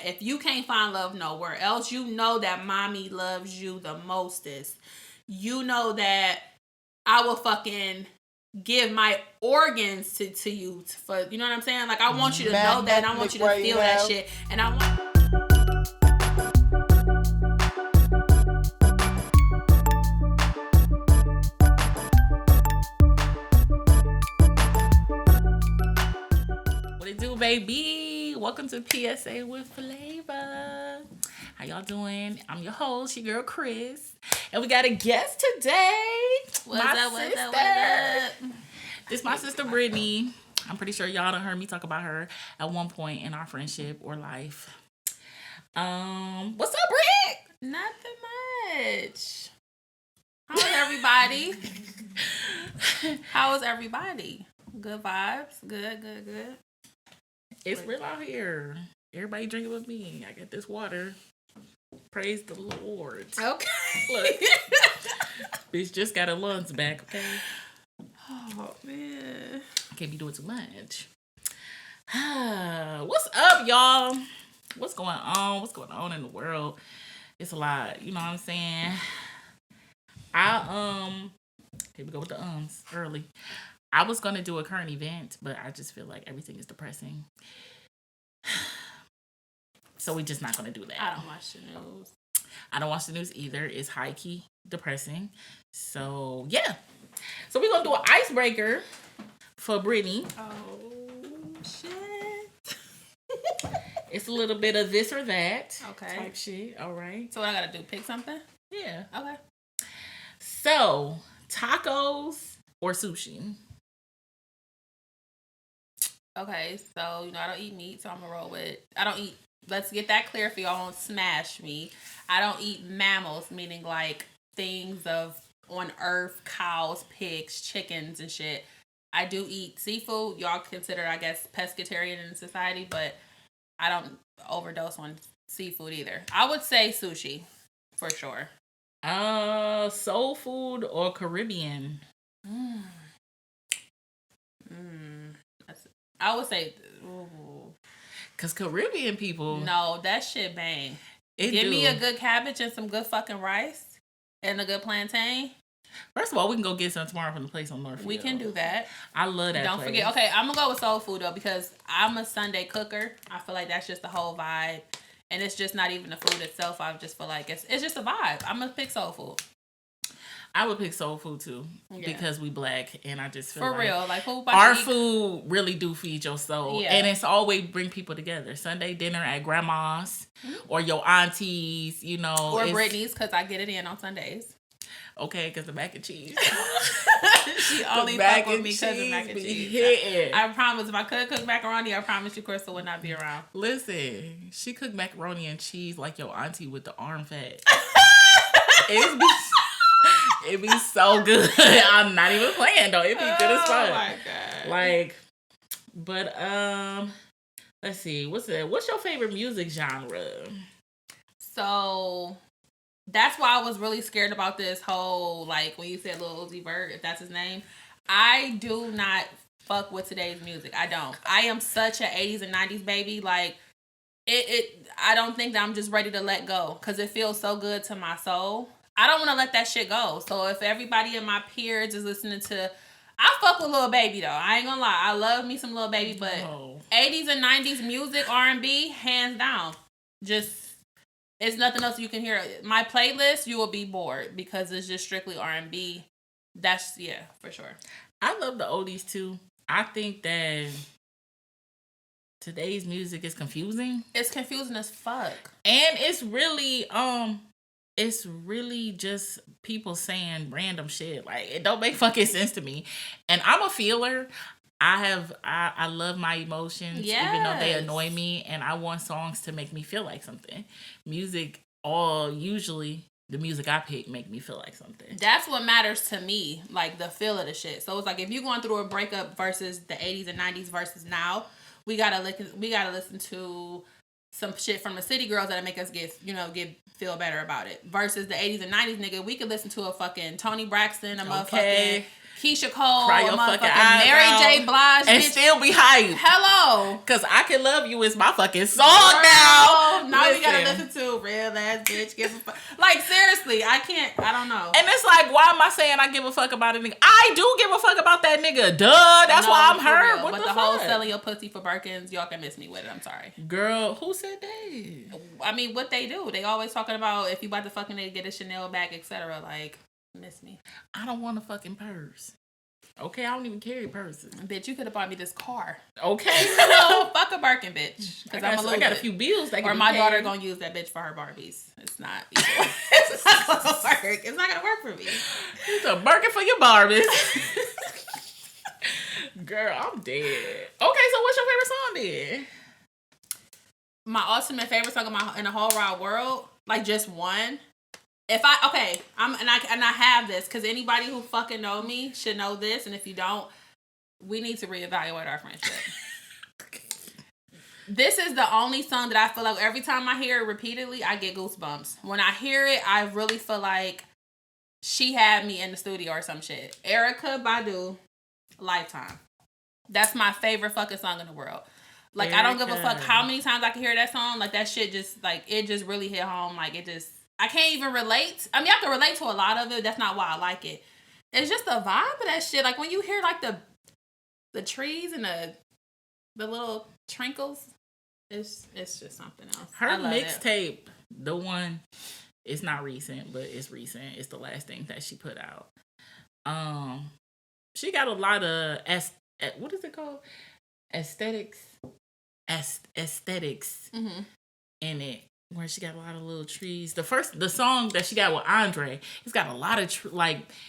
that if you can't find love nowhere else, you know that mommy loves you the mostest. You know that I will fucking give my organs to you for, you know what I'm saying? Like, I want you to know that, and I want you to feel that shit. And I want... What it do, baby? Welcome to PSA with Flavor. How y'all doing? I'm your host, your girl Chris. And we got a guest today. What's up? This is my sister Brittany. I'm pretty sure y'all done heard me talk about her at one point in our friendship or life. What's up, Britt? Nothing much. How's everybody? How is everybody? Good vibes? Good. It's real out here. Everybody drinking with me. I got this water. Praise the Lord. Okay. Look. Bitch just got her lungs back, okay? Oh, man. Can't be doing too much. What's up, y'all? What's going on? What's going on in the world? It's a lot. You know what I'm saying? Here we go with the early. I was going to do a current event, but I just feel like everything is depressing. So we're just not going to do that. I don't watch the news. I don't watch the news either. It's high-key depressing. So, yeah. So we're going to do an icebreaker for Brittany. Oh, shit. It's a little bit of this or that. Okay. Type shit. All right. So what I got to do? Pick something? Yeah. Okay. So, tacos or sushi? Okay, so, I don't eat meat, so I'm going to roll with... I don't eat... Let's get that clear for y'all. Don't smash me. I don't eat mammals, meaning, like, things on earth, cows, pigs, chickens, and shit. I do eat seafood. Y'all consider, I guess, pescatarian in society, but I don't overdose on seafood either. I would say sushi, for sure. Soul food or Caribbean? I would say, because Caribbean people... No, that shit bang. Give me a good cabbage and some good fucking rice and a good plantain. First of all, we can go get some tomorrow from the place on Northfield. We can do that. I love that Don't forget. Okay, I'm going to go with soul food, though, because I'm a Sunday cooker. I feel like that's just the whole vibe. And it's just not even the food itself. I just feel like it's just a vibe. I'm going to pick soul food. I would pick soul food too, because we black, and I just feel our food really do feed your soul, and it's always bring people together. Sunday dinner at grandma's or your auntie's, or Brittany's, because I get it in on Sundays. Okay, because the mac and cheese. She only fuck with me because of mac and cheese. I promise, if I could cook macaroni, I promise you, Crystal would not be around. Listen, she cooked macaroni and cheese like your auntie with the arm fat. It'd be so good. I'm not even playing though. It'd be good as fuck. Oh my god. Let's see. What's your favorite music genre? So that's why I was really scared about this whole, when you said Lil Uzi Vert, if that's his name. I do not fuck with today's music. I don't. I am such an 80s and 90s baby. I don't think that I'm just ready to let go because it feels so good to my soul. I don't want to let that shit go. So if everybody in my peers is listening to... I fuck with Lil Baby, though. I ain't gonna lie. I love me some Lil Baby, but 80s and 90s music, R&B, hands down. Just... It's nothing else you can hear. My playlist, you will be bored because it's just strictly R&B. That's... Yeah, for sure. I love the oldies, too. I think that... Today's music is confusing. It's confusing as fuck. And it's really... It's really just people saying random shit. It don't make fucking sense to me. And I'm a feeler. I love my emotions, even though they annoy me. And I want songs to make me feel like something. Usually the music I pick make me feel like something. That's what matters to me. The feel of the shit. So it's if you're going through a breakup versus the 80s and 90s versus now, we gotta listen to some shit from the City Girls that'll make us feel better about it. Versus the 80s and 90s, nigga, we could listen to a fucking Toni Braxton, a motherfucking Keisha Cole, a motherfucking Mary J. Blige, and bitch, still be hyped. Hello. Because I Can Love You is my fucking song now. that bitch gives a fuck. Like, seriously, I don't know. And it's like, why am I saying I give a fuck about a nigga? I do give a fuck about that nigga. Duh. That's why I'm her. What the whole selling your pussy for Birkins, y'all can miss me with it. I'm sorry. Girl, who said that? I mean, what they do. They always talking about if you about to fucking get a Chanel bag, etc. Like, miss me. I don't want a fucking purse. Okay, I don't even carry purses. Bitch, you could have bought me this car. Okay. Fuck a Birkin, bitch. Because I got a few bills that or my daughter gonna use that bitch for her Barbies. It's not. It's not gonna work. It's not gonna work for me. It's a Birkin for your Barbies. Girl, I'm dead. Okay, so what's your favorite song then? My ultimate favorite song in the whole wide world, like just one. I have this because anybody who fucking know me should know this, and if you don't, we need to reevaluate our friendship. This is the only song that I feel like every time I hear it repeatedly, I get goosebumps. When I hear it, I really feel like she had me in the studio or some shit. Erykah Badu, Lifetime. That's my favorite fucking song in the world. Like, Erykah. I don't give a fuck how many times I can hear that song. Like, that shit just, like, it just really hit home. Like, it just... I can't even relate. I mean, I can relate to a lot of it. That's not why I like it. It's just the vibe of that shit. Like, when you hear, like, the trees and the little trinkles, it's just something else. Her mixtape, the one, it's not recent, but it's recent. It's the last thing that she put out. She got a lot of, what is it called? Aesthetics in it. Where she got a lot of little trees. The song that she got with Andre, it's got a lot of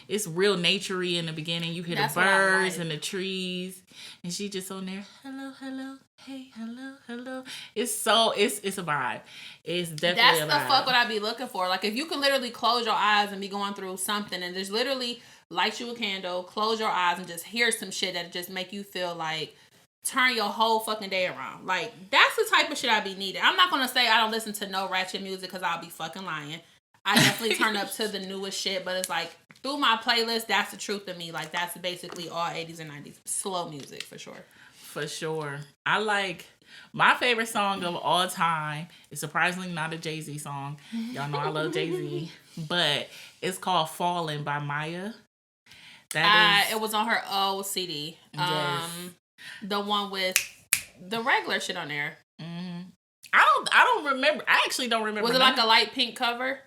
it's real naturey in the beginning. You hear the birds and the trees, and she just on there. Hello, hello, hey, hello, hello. It's a vibe. It's definitely a vibe. That's the fuck what I be looking for. Like, if you can literally close your eyes and be going through something, and just literally light you a candle, close your eyes, and just hear some shit that just make you feel like. Turn your whole fucking day around. Like, that's the type of shit I be needing. I'm not gonna say I don't listen to no ratchet music because I'll be fucking lying. I definitely turn up to the newest shit, but it's like, through my playlist, that's the truth of me. Like, that's basically all 80s and 90s. Slow music, for sure. For sure. I like, my favorite song of all time is surprisingly not a Jay-Z song. Y'all know I love Jay-Z. But it's called Fallen by Maya. It was on her old CD. Yes. The one with the regular shit on there. Mm-hmm. I don't remember. I actually don't remember. Was it like a light pink cover?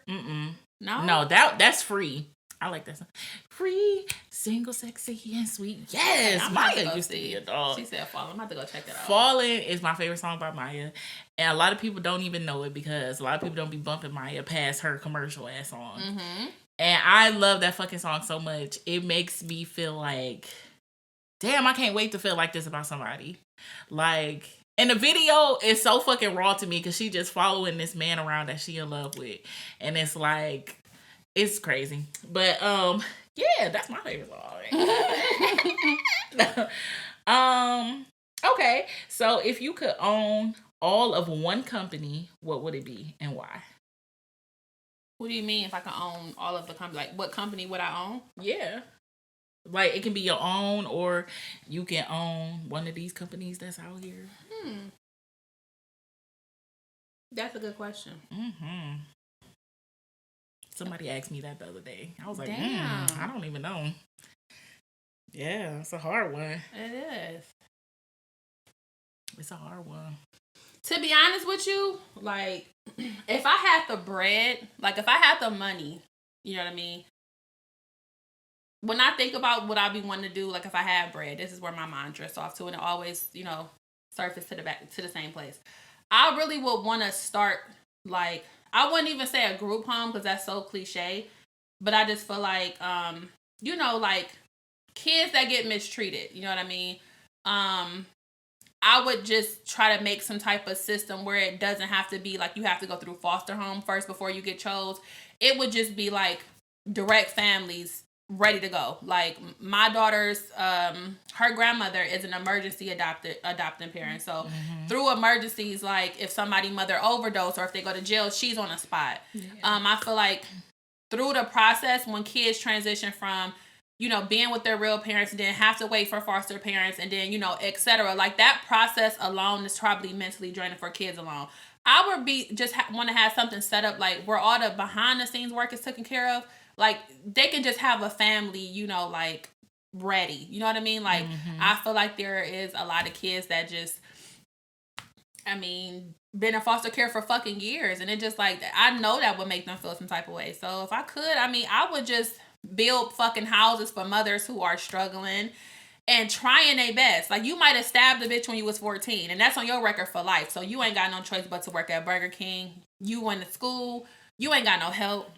No, that's Free. I like that song. Free, single, sexy, and sweet. Yes, Maya used to be a dog. She said Fallen. I'm about to go check that out. Fallen is my favorite song by Maya. And a lot of people don't even know it because a lot of people don't be bumping Maya past her commercial ass song. Mm-hmm. And I love that fucking song so much. It makes me feel like... Damn, I can't wait to feel like this about somebody. Like, and the video is so fucking raw to me because she just following this man around that she in love with. And it's like, it's crazy. But, yeah, that's my favorite song. Okay, so if you could own all of one company, what would it be and why? What do you mean if I can own all of the company? Like, what company would I own? Yeah. Like, it can be your own, or you can own one of these companies that's out here. That's a good question. Mm-hmm. Somebody asked me that the other day. I was like, I don't even know. Yeah, it's a hard one. It is. It's a hard one. To be honest with you, like, if I had the bread, like, if I had the money, you know what I mean? When I think about what I be wanting to do, like if I had bread, this is where my mind drifts off to, and it always, surface to the same place. I really would want to start, like, I wouldn't even say a group home because that's so cliche, but I just feel like, like kids that get mistreated, you know what I mean? I would just try to make some type of system where it doesn't have to be like you have to go through foster home first before you get chose. It would just be like direct families ready to go. Like my daughter's her grandmother is an emergency adopting parent, so through emergencies, like if somebody mother overdose or if they go to jail, she's on a spot. I feel like through the process when kids transition from being with their real parents and then have to wait for foster parents and then etc., like that process alone is probably mentally draining for kids alone. I would be just want to have something set up like where all the behind the scenes work is taken care of. Like they can just have a family, you know, like ready. You know what I mean? Like I feel like there is a lot of kids that just, I mean, been in foster care for fucking years, and it just like I know that would make them feel some type of way. So if I could, I mean, I would just build fucking houses for mothers who are struggling and trying their best. Like, you might have stabbed a bitch when you was 14, and that's on your record for life. So you ain't got no choice but to work at Burger King. You went to school. You ain't got no help.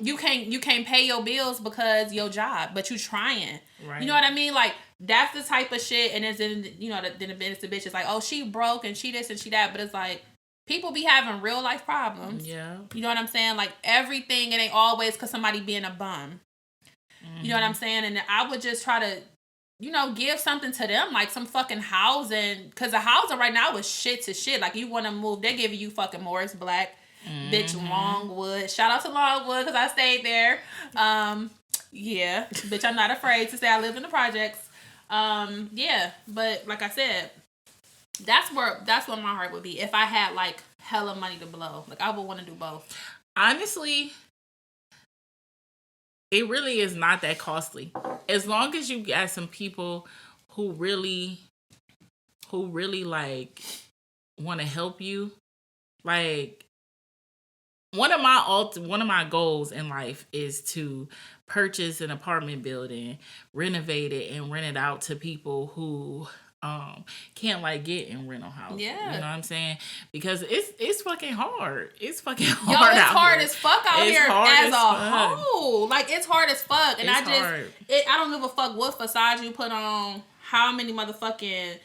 You can't pay your bills because your job, but you trying. Right. You know what I mean? Like, that's the type of shit. And it's in, you know, then it's the bitch is like, oh, she broke and she this and she that. But it's like, people be having real life problems. Yeah. You know what I'm saying? Like, everything, it ain't always because somebody being a bum. You know what I'm saying? And I would just try to, you know, give something to them, like some fucking housing. Because the housing right now is shit to shit. Like, you want to move, they're giving you fucking Morris Black, bitch, Longwood. Shout out to Longwood because I stayed there. Yeah, bitch, I'm not afraid to say I lived in the projects. Yeah, but like I said, that's what my heart would be if I had like hella money to blow. Like, I would want to do both. Honestly, it really is not that costly. As long as you got some people who really like want to help you. Like, one of my goals in life is to purchase an apartment building, renovate it, and rent it out to people who can't like get in rental houses. Yeah. You know what I'm saying? Because it's fucking hard. It's fucking hard. Yo, it's hard as fuck out here as a whole. Like, it's hard as fuck. And I don't give a fuck what facade you put on, how many motherfucking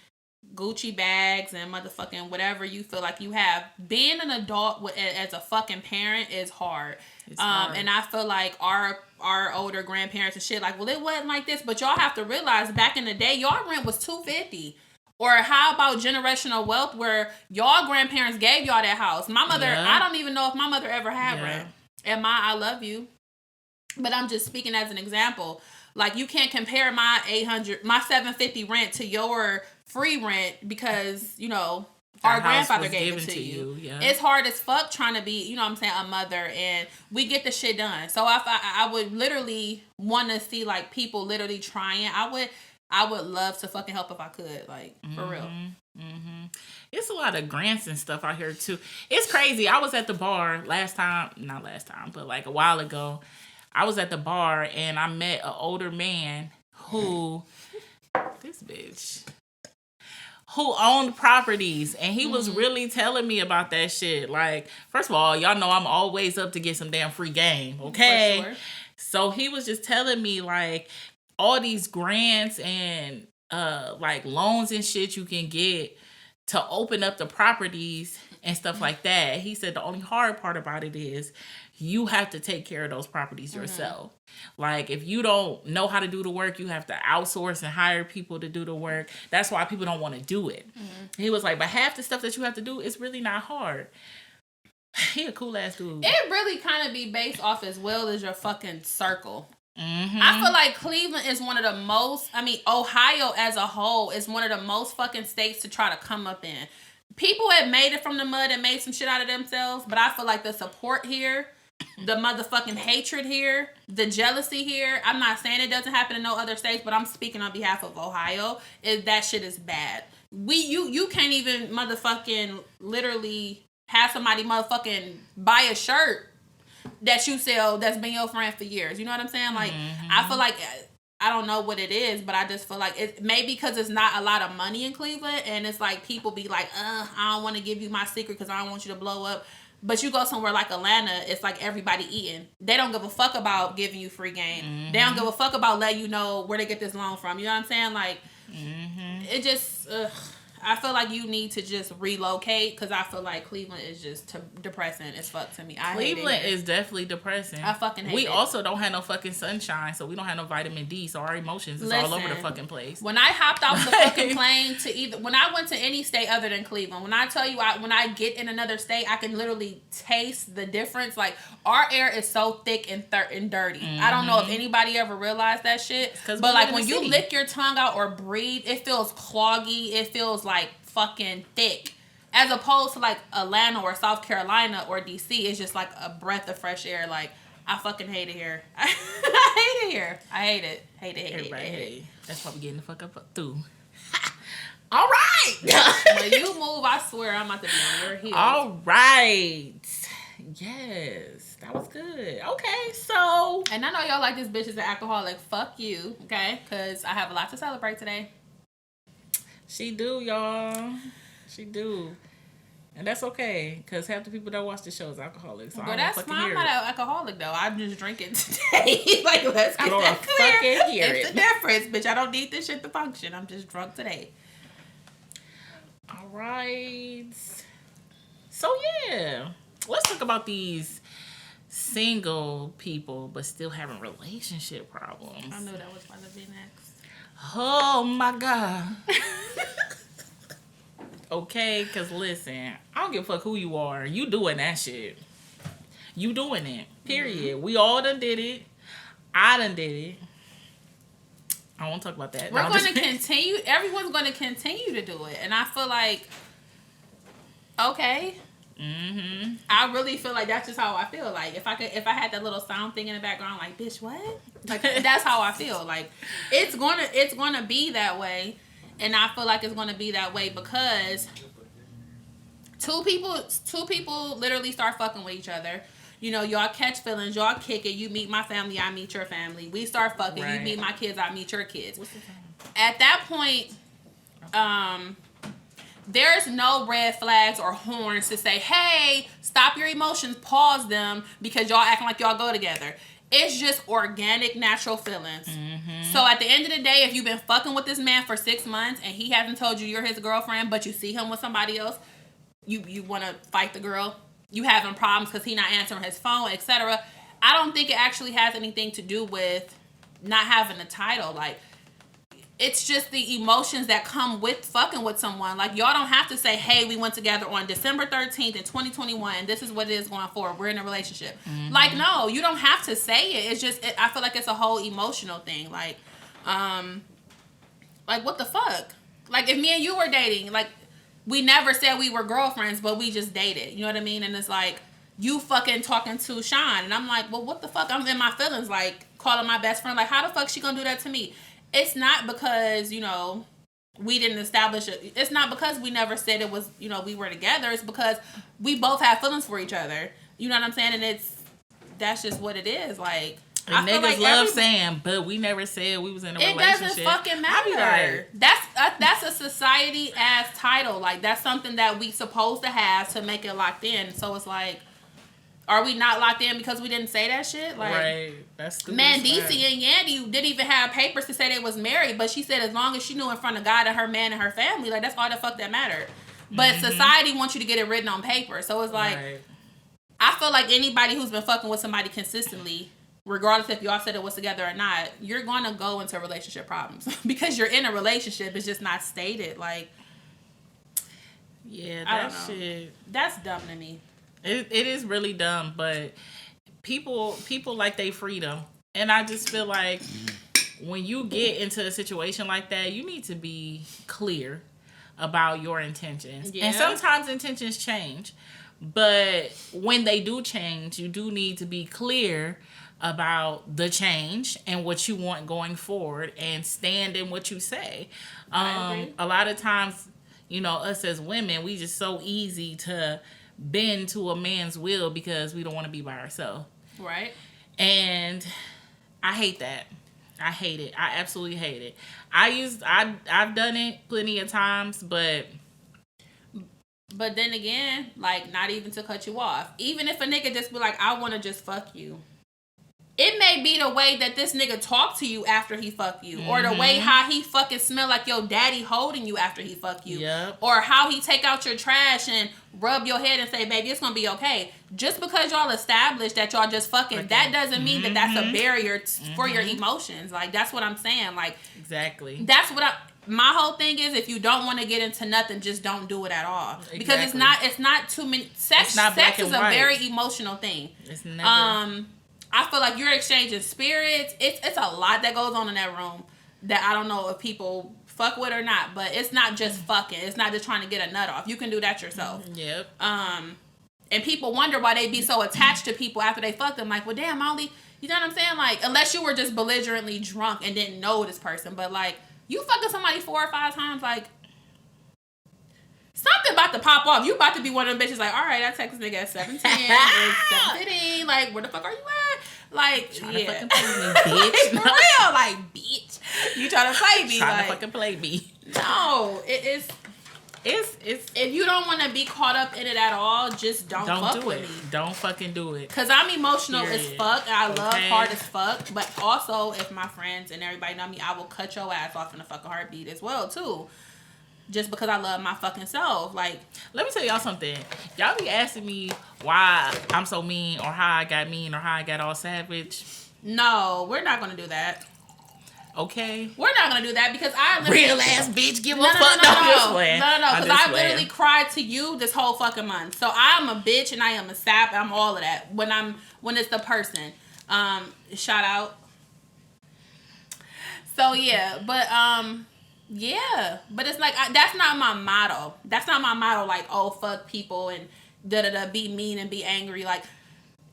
Gucci bags and motherfucking whatever you feel like you have. Being an adult as a fucking parent is hard. It's hard. And I feel like our older grandparents and shit, like, well, it wasn't like this, but y'all have to realize back in the day, y'all rent was $250. Or how about generational wealth where y'all grandparents gave y'all that house? My mother, I don't even know if my mother ever had rent. And I love you, but I'm just speaking as an example. Like, you can't compare my $750 rent to your free rent because, you know, our grandfather gave it to you. Yeah. It's hard as fuck trying to be, you know what I'm saying, a mother, and we get the shit done. So if I would literally want to see like people literally trying. I would love to fucking help if I could, like, for real. It's a lot of grants and stuff out here too. It's crazy. I was at the bar not last time, but like a while ago. I was at the bar and I met an older man who owned properties, and he was really telling me about that shit. Like, first of all, y'all know I'm always up to get some damn free game, okay? For sure. So he was just telling me like all these grants and like loans and shit you can get to open up the properties and stuff like that. He said the only hard part about it is you have to take care of those properties yourself. Like, if you don't know how to do the work, you have to outsource and hire people to do the work. That's why people don't want to do it. He was like, but half the stuff that you have to do is really not hard. He a cool ass dude. It really kind of be based off as well as your fucking circle. I feel like Cleveland is one of the most, Ohio as a whole is one of the most fucking states to try to come up in. People have made it from the mud and made some shit out of themselves, but I feel like the support here, the motherfucking hatred here, the jealousy here, I'm not saying it doesn't happen in no other states, but I'm speaking on behalf of Ohio, that shit is bad. You can't even motherfucking literally have somebody motherfucking buy a shirt that you sell that's been your friend for years. You know what I'm saying? Like, I feel like, I don't know what it is, but I just feel like it maybe because it's not a lot of money in Cleveland, and it's like people be like, I don't want to give you my secret because I don't want you to blow up. But you go somewhere like Atlanta, it's like everybody eating. They don't give a fuck about giving you free game. They don't give a fuck about letting you know where they get this loan from. You know what I'm saying? Like, it just, I feel like you need to just relocate because I feel like Cleveland is just depressing as fuck to me. Cleveland is definitely depressing. I fucking hate it. We also don't have no fucking sunshine, so we don't have no vitamin D, so our emotions is all over the fucking place. When I hopped off the fucking plane when I went to any state other than Cleveland, when I tell you, when I get in another state, I can literally taste the difference. Like, our air is so thick and dirty. I don't know if anybody ever realized that shit, but like when you lick your tongue out or breathe, it feels cloggy. It feels like fucking thick. As opposed to like Atlanta or South Carolina or DC, it's just like a breath of fresh air. Like, I fucking hate it here. I hate it here. I hate it. Hate it. Everybody hate it. That's why we getting the fuck up through. All right. When you move, I swear I'm about to be on your heels. All right. Yes, that was good. Okay, so. And I know y'all like this bitch is an alcoholic. Fuck you, okay? Because I have a lot to celebrate today. She do, y'all. She do. And that's okay, because half the people that watch the show is alcoholics. So but that's fine. I'm not an alcoholic, though. I'm just drinking today. Like, let's get that clear. It's the difference, bitch. I don't need this shit to function. I'm just drunk today. All right. So, yeah. Let's talk about these single people, but still having relationship problems. I knew that was about to be next. Oh, my God. Okay, because listen, I don't give a fuck who you are. You doing that shit. You doing it. Period. Mm-hmm. We all done did it. I done did it. I won't talk about that. We're going to continue. Everyone's going to continue to do it. And I feel like, okay. Mm-hmm. I really feel like that's just how I feel. Like, if I had that little sound thing in the background, like, bitch, what? Like, that's how I feel. Like, it's gonna be that way. And I feel like it's going to be that way because two people literally start fucking with each other. You know, y'all catch feelings, y'all kick it. You meet my family, I meet your family. We start fucking. Right. You meet my kids, I meet your kids. At that point, there's no red flags or horns to say, hey, stop your emotions, pause them, because y'all acting like y'all go together. It's just organic, natural feelings. Mm-hmm. So at the end of the day, if you've been fucking with this man for 6 months and he hasn't told you you're his girlfriend, but you see him with somebody else, you want to fight the girl. You having problems because he not answering his phone, etc. I don't think it actually has anything to do with not having a title. Like, it's just the emotions that come with fucking with someone. Like, y'all don't have to say, hey, we went together on December 13th in 2021, and this is what it is going forward. We're in a relationship. Mm-hmm. Like, no, you don't have to say it. It's just, I feel like it's a whole emotional thing. Like, what the fuck? Like, if me and you were dating, like, we never said we were girlfriends, but we just dated. You know what I mean? And it's like, you fucking talking to Sean, and I'm like, well, what the fuck? I'm in my feelings, like, calling my best friend, like, how the fuck she gonna do that to me? It's not because, you know, we didn't establish it. It's not because we never said it was, you know, we were together. It's because we both have feelings for each other. You know what I'm saying? And that's just what it is. Like, and niggas love saying, but we never said we was in a relationship. It doesn't fucking matter. That's a society ass title. Like, that's something that we supposed to have to make it locked in. So it's like, are we not locked in because we didn't say that shit? Like, right. That's stupid. Man, DC and Yandy didn't even have papers to say they was married, but she said as long as she knew in front of God and her man and her family, like, that's all the fuck that mattered. But society wants you to get it written on paper. So it's like, right. I feel like anybody who's been fucking with somebody consistently, regardless if y'all said it was together or not, you're going to go into relationship problems because you're in a relationship. It's just not stated. Like, yeah, that shit. That's dumb to me. It is really dumb, but people like they freedom. And I just feel like when you get into a situation like that, you need to be clear about your intentions. Yeah. And sometimes intentions change. But when they do change, you do need to be clear about the change and what you want going forward and stand in what you say. A lot of times, you know, us as women, we just so easy to bend to a man's will because we don't want to be by ourselves. Right. And I hate that. I hate it. I absolutely hate it. I've done it plenty of times, but then again, like, not even to cut you off. Even if a nigga just be like, I want to just fuck you. It may be the way that this nigga talk to you after he fuck you. Or the way how he fucking smell like your daddy holding you after he fuck you. Yep. Or how he take out your trash and rub your head and say, baby, it's going to be okay. Just because y'all established that y'all just fucking, that doesn't mean that that's a barrier for your emotions. Like, that's what I'm saying. Like, exactly. That's what my whole thing is, if you don't want to get into nothing, just don't do it at all. Exactly. Because it's not too many. Sex is a very emotional thing. It's never. I feel like you're exchanging spirits. It's a lot that goes on in that room that I don't know if people fuck with or not, but it's not just fucking. It's not just trying to get a nut off. You can do that yourself. Yep. And people wonder why they be so attached to people after they fuck them. Like, well, damn, Molly, you know what I'm saying? Like, unless you were just belligerently drunk and didn't know this person, but like, you fucking somebody 4 or 5 times, like, something about to pop off. You about to be one of them bitches like, all right, I text this nigga at 7:10, it's 7:15, like, where the fuck are you at? Like, trying to fucking play me, bitch. Like, for real, like, bitch. You trying to play me. Trying to fucking play me. No, it's if you don't want to be caught up in it at all, just don't fuck do with it. me. Don't fucking do it. Cause I'm emotional as fuck. I love hard as fuck. But also, if my friends and everybody know me, I will cut your ass off in a fucking heartbeat as well too. Just because I love my fucking self. Like, let me tell y'all something. Y'all be asking me why I'm so mean, or how I got mean, or how I got all savage. No, we're not gonna do that. Okay. We're not gonna do that because I real ass bitch give a fuck. No. Because I literally cried to you this whole fucking month. So I'm a bitch and I am a sap. I'm all of that when it's the person. Shout out. So yeah, but it's like that's not my motto. That's not my motto. Like, oh, fuck people and be mean and be angry. Like,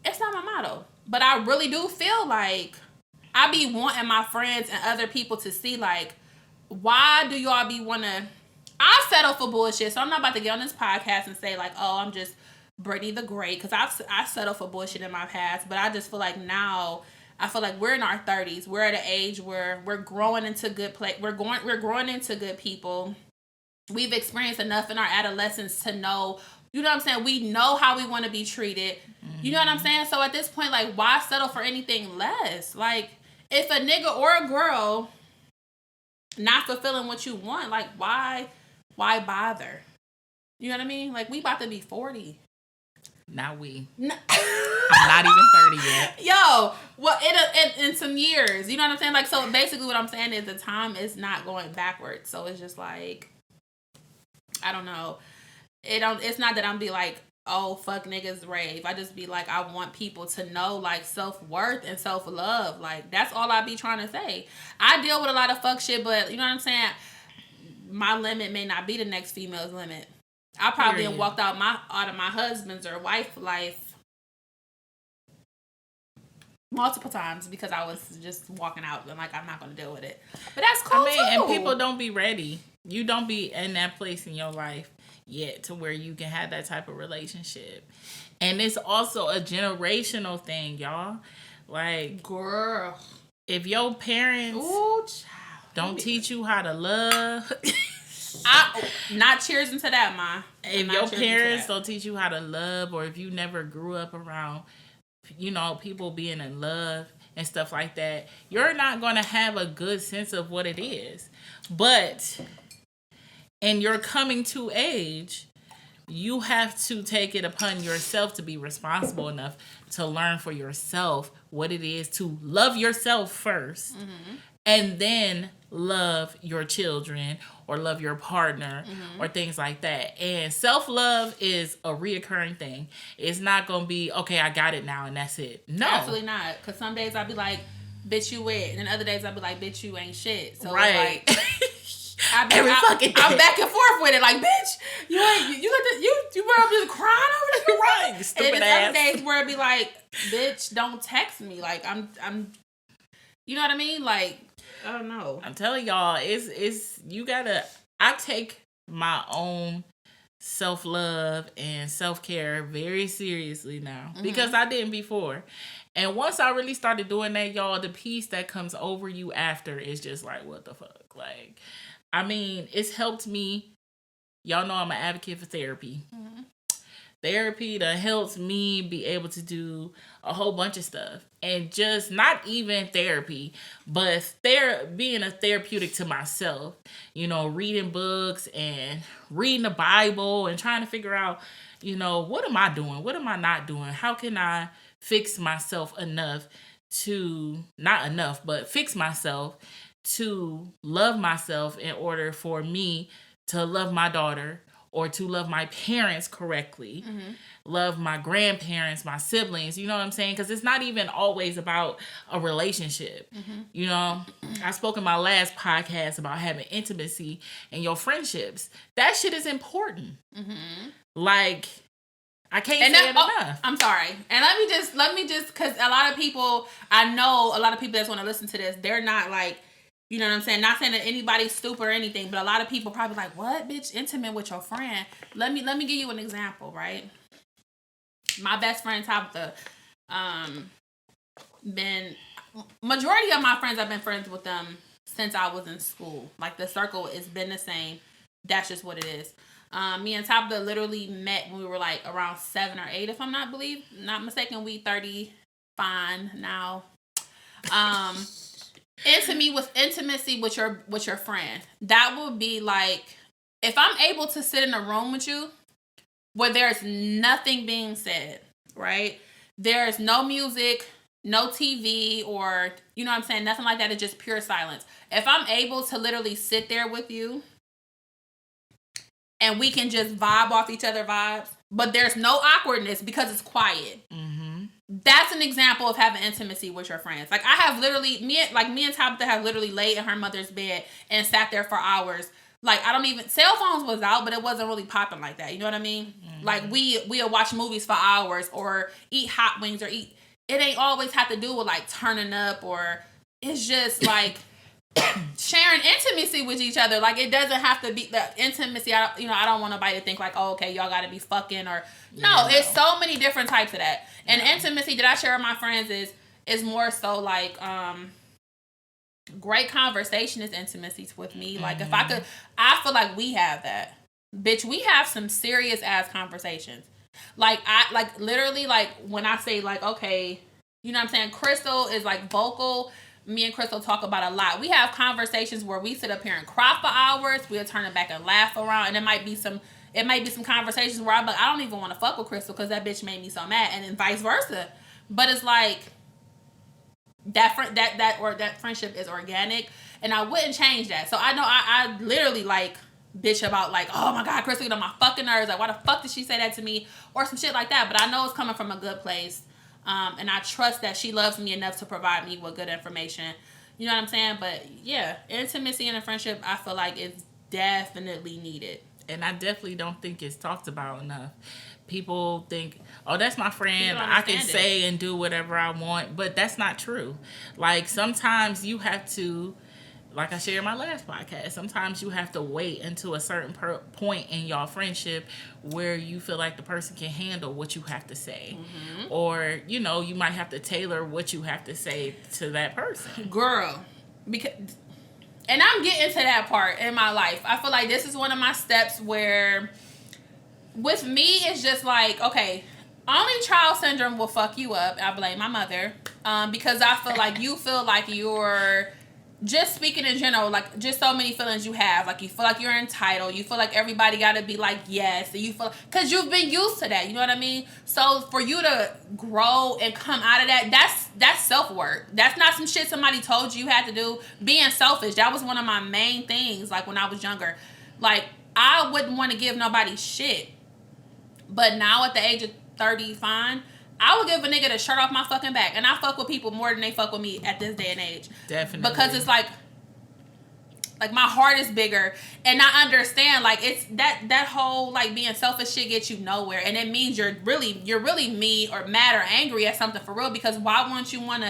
it's not my motto. But I really do feel like I be wanting my friends and other people to see, like, why do y'all be wanna... I settle for bullshit, so I'm not about to get on this podcast and say, like, oh, I'm just Brittany the Great, because I settled for bullshit in my past, but I just feel like now, I feel like we're in our 30s. We're at an age where we're growing into good we're growing into good people. We've experienced enough in our adolescence to know, you know what I'm saying? We know how we want to be treated. You know what I'm saying? So at this point, like, why settle for anything less? Like, if a nigga or a girl not fulfilling what you want, like, why bother? You know what I mean? Like, we about to be 40. Not we. No. I'm not even 30 yet. Yo, well, in some years, you know what I'm saying? Like, so basically what I'm saying is the time is not going backwards. So it's just like, I don't know. It's not that I'm be like, oh, fuck niggas rave. I just be like, I want people to know, like, self-worth and self-love. Like, that's all I be trying to say. I deal with a lot of fuck shit, but you know what I'm saying? My limit may not be the next female's limit. I probably have walked out of my husband's or wife life multiple times because I was just walking out and like, I'm not going to deal with it. But that's cool, too. And people don't be ready. You don't be in that place in your life yet to where you can have that type of relationship. And it's also a generational thing, y'all. Like, girl, if your parents don't teach you how to love... not cheers into that, Ma. If your parents don't teach you how to love, or if you never grew up around, you know, people being in love and stuff like that, you're not going to have a good sense of what it is. But in your coming to age, you have to take it upon yourself to be responsible enough to learn for yourself what it is to love yourself first. Mm-hmm. And then love your children or love your partner or things like that. And self-love is a reoccurring thing. It's not going to be, okay, I got it now and that's it. No. Absolutely not. Because some days I'll be like, bitch, you wet. And then other days I'll be like, bitch, you ain't shit. So right. Like, I'm back and forth with it. Like, bitch, you were up just crying over there. Right. Stupid and ass. Other days where I'd be like, bitch, don't text me. Like, I'm, you know what I mean? Like, I don't know. I'm telling y'all, it's you gotta. I take my own self-love and self-care very seriously now because I didn't before. And once I really started doing that, y'all, the peace that comes over you after is just like, what the fuck? Like, I mean, it's helped me. Y'all know I'm an advocate for therapy. Mm-hmm. Therapy that helps me be able to do a whole bunch of stuff. And just not even therapy, but being a therapeutic to myself. You know, reading books and reading the Bible and trying to figure out, you know, what am I doing? What am I not doing? How can I fix myself enough to, not enough, but fix myself to love myself in order for me to love my daughter or to love my parents correctly, love my grandparents, my siblings, you know what I'm saying? Because it's not even always about a relationship. You know, I spoke in my last podcast about having intimacy in your friendships. That shit is important. Like, I can't say it enough. I'm sorry. And let me just, because I know a lot of people that's want to listen to this, they're not like, you know what I'm saying? Not saying that anybody's stupid or anything, but a lot of people probably like, what, bitch, intimate with your friend? Let me give you an example, right? My best friend Tabitha, majority of my friends, I've been friends with them since I was in school. Like, the circle has been the same. That's just what it is. Me and Tabitha literally met when we were like around 7 or 8, if I'm not mistaken. We 30 fine now. Intimacy with your friend. That would be like, if I'm able to sit in a room with you where there's nothing being said, right? There's no music, no TV, or, you know what I'm saying, nothing like that. It's just pure silence. If I'm able to literally sit there with you and we can just vibe off each other vibes, but there's no awkwardness because it's quiet. That's an example of having intimacy with your friends. Like, I have literally, me and Tabitha have literally laid in her mother's bed and sat there for hours. Like, cell phones was out, but it wasn't really popping like that. You know what I mean? Like, we'll watch movies for hours or eat hot wings or eat. It ain't always have to do with like turning up, or it's just like sharing intimacy with each other. Like, it doesn't have to be the intimacy. I don't want nobody to think like, oh, okay, y'all got to be fucking, or no. It's so many different types of that. And intimacy that I share with my friends is more so like great conversation is intimacy with me. Like, if I feel like we have that. Bitch, we have some serious ass conversations. Like, literally, like, when I say like, okay, you know what I'm saying? Crystal is like vocal. Me and Crystal talk about a lot. We have conversations where we sit up here and cry for hours. We'll turn it back and laugh around. And it might be some conversations where I'm like, I don't even want to fuck with Crystal because that bitch made me so mad, and then vice versa. But it's like that friendship is organic, and I wouldn't change that. So I know I literally like bitch about like, oh my God, Crystal get on my fucking nerves. Like, why the fuck did she say that to me, or some shit like that? But I know it's coming from a good place, and I trust that she loves me enough to provide me with good information. You know what I'm saying? But yeah, intimacy in a friendship, I feel like it's definitely needed. And I definitely don't think it's talked about enough. People think, oh, that's my friend. I can say and do whatever I want. But that's not true. Like, sometimes you have to, like I shared in my last podcast, sometimes you have to wait until a certain point in your friendship where you feel like the person can handle what you have to say. Or, you know, you might have to tailor what you have to say to that person. Girl, and I'm getting to that part in my life. I feel like this is one of my steps where, with me, it's just like, okay, only child syndrome will fuck you up. I blame my mother. Because I feel like you feel like you're, just speaking in general, like, just so many feelings you have. Like, you feel like you're entitled. You feel like everybody got to be like, yes. And you feel, because you've been used to that. You know what I mean? So for you to grow and come out of that, that's self-work. That's not some shit somebody told you had to do. Being selfish, that was one of my main things, like, when I was younger. Like, I wouldn't want to give nobody shit. But now at the age of 30, fine, I would give a nigga the shirt off my fucking back. And I fuck with people more than they fuck with me at this day and age. Definitely. Because it's like my heart is bigger. And I understand, like, it's that whole, like, being selfish shit gets you nowhere. And it means you're really mean or mad or angry at something for real. Because why won't you want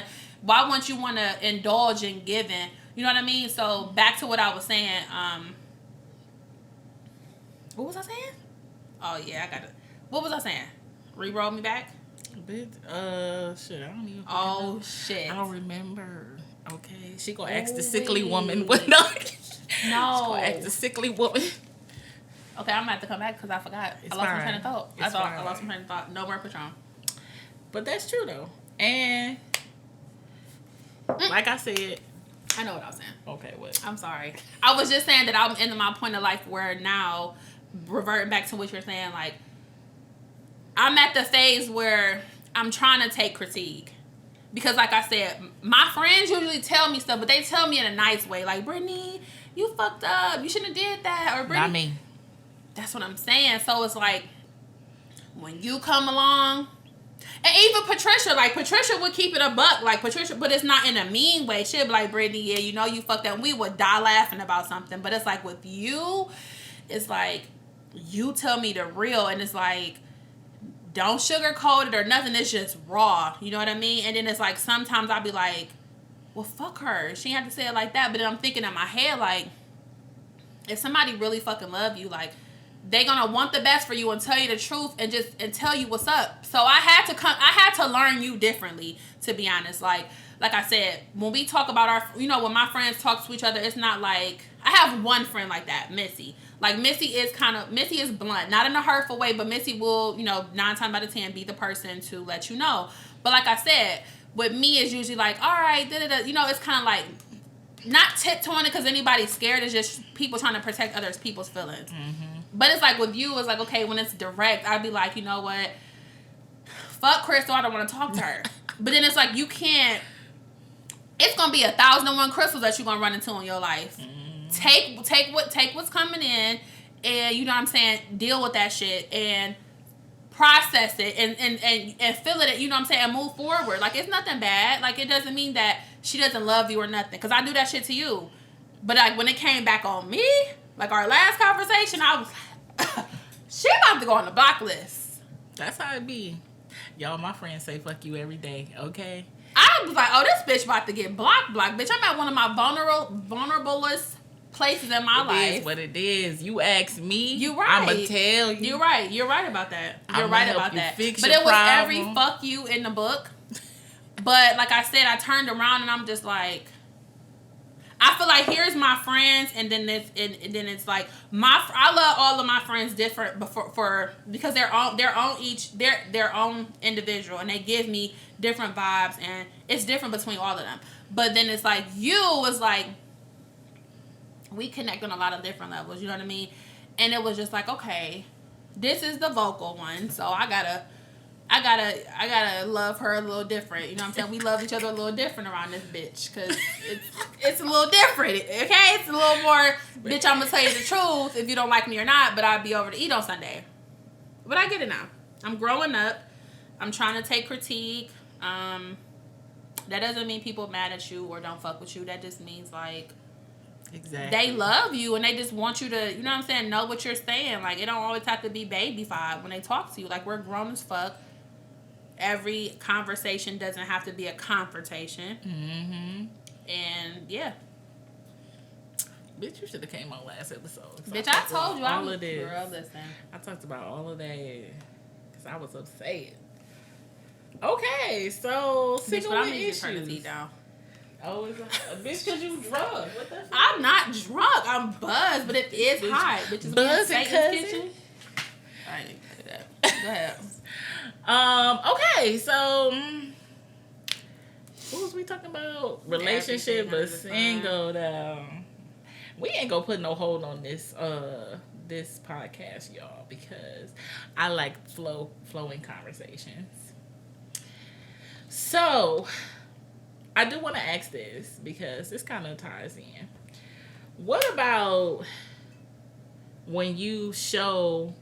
to indulge in giving? You know what I mean? So back to what I was saying. What was I saying? Oh, yeah, I got it. What was I saying? Re-roll me back? Shit, I don't even. Oh, shit. I don't remember. Okay, she gonna ask the sickly woman. What? No. She gonna ask the sickly woman. Okay, I'm gonna have to come back because I forgot. I lost my train of thought. I lost my train of thought. No more Patron. But that's true though, and like I said, I know what I was saying. Okay, what? I'm sorry. I was just saying that I'm in my point of life where now, reverting back to what you're saying, like, I'm at the phase where I'm trying to take critique. Because like I said, my friends usually tell me stuff, but they tell me in a nice way. Like, Brittany, you fucked up. You shouldn't have did that. Or Brittany. Not me. That's what I'm saying. So it's like, when you come along, and even Patricia, like, Patricia would keep it a buck, like, Patricia, but it's not in a mean way. She'd be like, Brittany, yeah, you know you fucked up. We would die laughing about something. But it's like, with you, it's like, you tell me the real, and it's like, don't sugarcoat it or nothing. It's just raw. You know what I mean? And then it's like, sometimes I'll be like, well, fuck her. She had to say it like that. But then I'm thinking in my head, like, if somebody really fucking love you, like, they gonna want the best for you and tell you the truth and tell you what's up. So I had to learn you differently, to be honest. Like I said, when we talk about when my friends talk to each other, it's not like, I have one friend like that, Missy. Like, Missy is blunt, not in a hurtful way, but Missy will, 9 times out of 10 be the person to let you know. But like I said, with me, it's usually like, all right, it's kind of like, not tiptoeing it because anybody's scared. It's just people trying to protect other people's feelings. Mm-hmm. But it's like, with you, it's like, okay, when it's direct, I'd be like, you know what? Fuck Crystal, I don't want to talk to her. But then it's like, you can't, it's going to be 1,001 Crystals that you're going to run into in your life. Mm-hmm. Take what's coming in, and, you know what I'm saying, deal with that shit and process it and feel it, you know what I'm saying, and move forward. Like, it's nothing bad. Like, it doesn't mean that she doesn't love you or nothing, because I do that shit to you. But like, when it came back on me, like our last conversation, I was like, she about to go on the block list. That's how it be. Y'all, my friends say fuck you every day, okay? I was like, oh, this bitch about to get blocked. Bitch, I'm at one of my vulnerablest places in my life. It is what it is. You ask me, you right. I'ma tell you. You're right. You're right about that. You're right about that. But it was problem. Every fuck you in the book. But like I said, I turned around and I'm just like, I feel like here's my friends, and then it's like I love all of my friends different, because they're their own individual, and they give me different vibes, and it's different between all of them. But then it's like, you was like, we connect on a lot of different levels, you know what I mean? And it was just like, okay, this is the vocal one, so I gotta love her a little different. You know what I'm saying? We love each other a little different around this bitch, because it's a little different, okay? It's a little more, bitch, I'm gonna tell you the truth if you don't like me or not, but I'll be over to eat on Sunday. But I get it now. I'm growing up. I'm trying to take critique. That doesn't mean people mad at you or don't fuck with you. That just means, like, exactly, they love you and they just want you to, you know what I'm saying, know what you're saying. Like, it don't always have to be baby vibe when they talk to you. Like, we're grown as fuck. Every conversation doesn't have to be a confrontation. Mm-hmm. And, yeah. Bitch, you should have came on last episode. Bitch, I told you. All of this. Girl, listen. I talked about all of that because I was upset. Okay, so single with issues. Turn the down. Oh, it's a bitch, because you drunk. What the fuck? I'm not drunk. I'm buzzed, but it is hot. Bitches buzzed in Satan's kitchen. I didn't say that. Go ahead. Okay, so what was we talking about? Relationship but single though. We ain't gonna put no hold on this this podcast, y'all, because I like flowing conversations. So I do want to ask this because this kind of ties in. What about when you show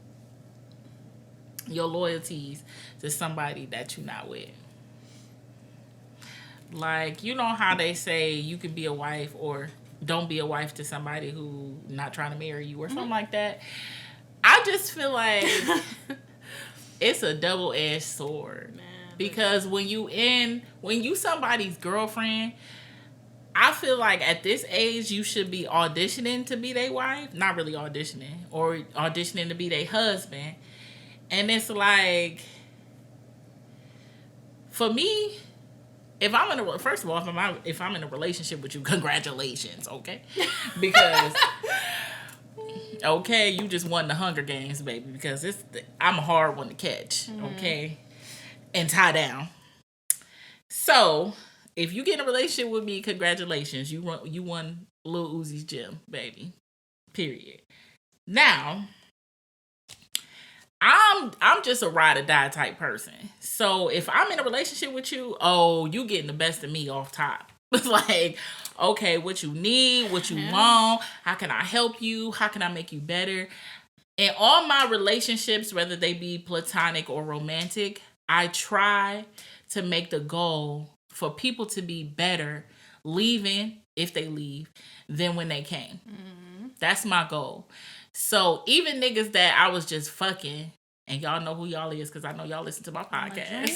your loyalties to somebody that you're not with? Like, you know how they say you could be a wife or don't be a wife to somebody who not trying to marry you or something like that. I just feel like it's a double-edged sword. Man. Because when you somebody's girlfriend, I feel like at this age you should be auditioning to be their wife. Not really auditioning, or auditioning to be their husband. And it's like, for me, if I'm in a relationship with you, congratulations, okay? Because okay, you just won the Hunger Games, baby. Because I'm a hard one to catch, okay, and tie down. So if you get in a relationship with me, congratulations, you won Lil Uzi's gym, baby. Period. Now, I'm just a ride or die type person. So if I'm in a relationship with you, you getting the best of me off top. It's like, okay, what you need, what you want, how can I help you, how can I make you better? in all my relationships, whether they be platonic or romantic, I try to make the goal for people to be better leaving, if they leave, than when they came. Mm-hmm. That's my goal. So even niggas that I was just fucking, and y'all know who y'all is because I know y'all listen to my podcast.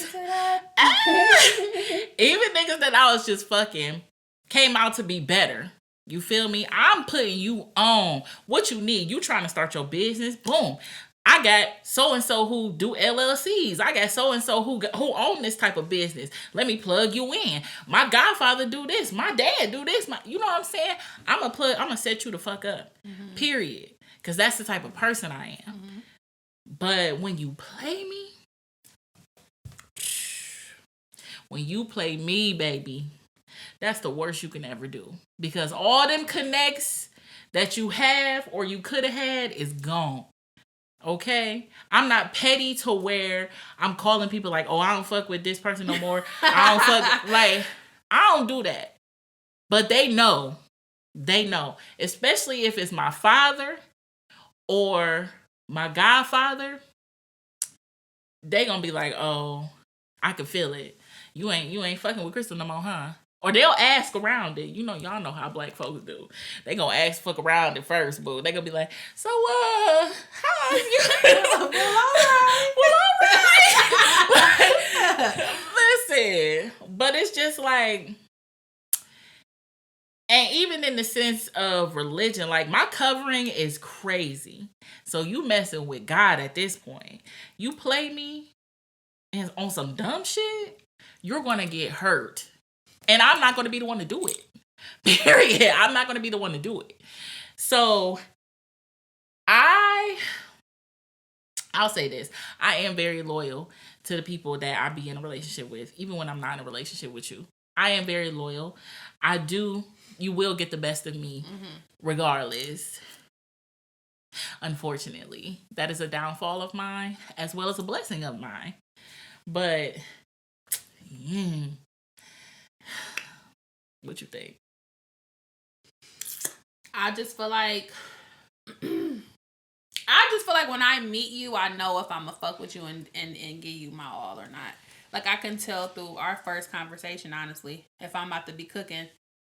Even niggas that I was just fucking came out to be better. You feel me? I'm putting you on what you need. You trying to start your business? Boom. I got so-and-so who do LLCs. I got so-and-so who own this type of business. Let me plug you in. My godfather do this. My dad do this. You know what I'm saying? I'm gonna set you the fuck up. Mm-hmm. Period. Because that's the type of person I am. Mm-hmm. But when you play me, baby, that's the worst you can ever do. Because all them connects that you have or you could have had is gone. Okay? I'm not petty to where I'm calling people like, oh, I don't fuck with this person no more. I don't do that. But they know. They know. Especially if it's my father or my godfather. They gonna be like, oh, I can feel it. You ain't fucking with Crystal no more, huh? Or they'll ask around it. You know, y'all know how black folks do. They gonna ask fuck around it first, boo. They gonna be like, so, how are you? Well, all right. Listen, but it's just like, and even in the sense of religion, like my covering is crazy. So you messing with God at this point. You play me and on some dumb shit, you're gonna get hurt. And I'm not going to be the one to do it. Period. I'm not going to be the one to do it. So, I'll say this. I am very loyal to the people that I be in a relationship with, even when I'm not in a relationship with you. I am very loyal. You will get the best of me, regardless. Unfortunately, that is a downfall of mine, as well as a blessing of mine. But, what you think? I just feel like when I meet you, I know if I'm gonna fuck with you and give you my all or not. Like I can tell through our first conversation, honestly, if I'm about to be cooking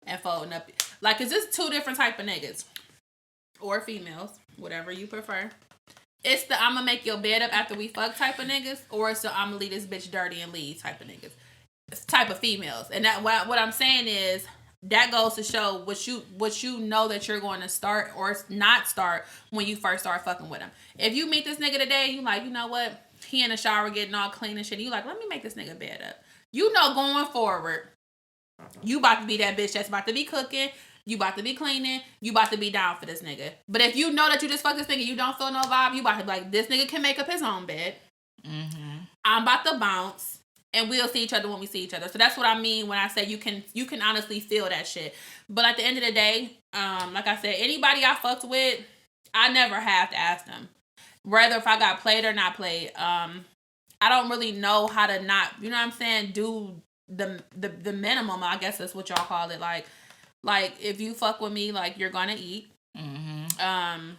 and folding up. Like, is this two different type of niggas or females, whatever you prefer? It's the I'm gonna make your bed up after we fuck type of niggas, or it's the I'm gonna leave this bitch dirty and leave type of niggas. Type of females. And that what I'm saying is that goes to show what you know that you're going to start or not start when you first start fucking with him. If you meet this nigga today, you like, you know what? He in the shower getting all clean and shit. You like, let me make this nigga bed up. You know, going forward, you about to be that bitch that's about to be cooking. You about to be cleaning. You about to be down for this nigga. But if you know that you just fuck this nigga, you don't feel no vibe. You about to be like, this nigga can make up his own bed. Mm-hmm. I'm about to bounce. And we'll see each other when we see each other. So that's what I mean when I say you can honestly feel that shit. But at the end of the day, like I said, anybody I fucked with, I never have to ask them. Whether if I got played or not played. I don't really know how to not, you know what I'm saying, do the minimum, I guess that's what y'all call it. Like if you fuck with me, like you're gonna eat. Mm-hmm.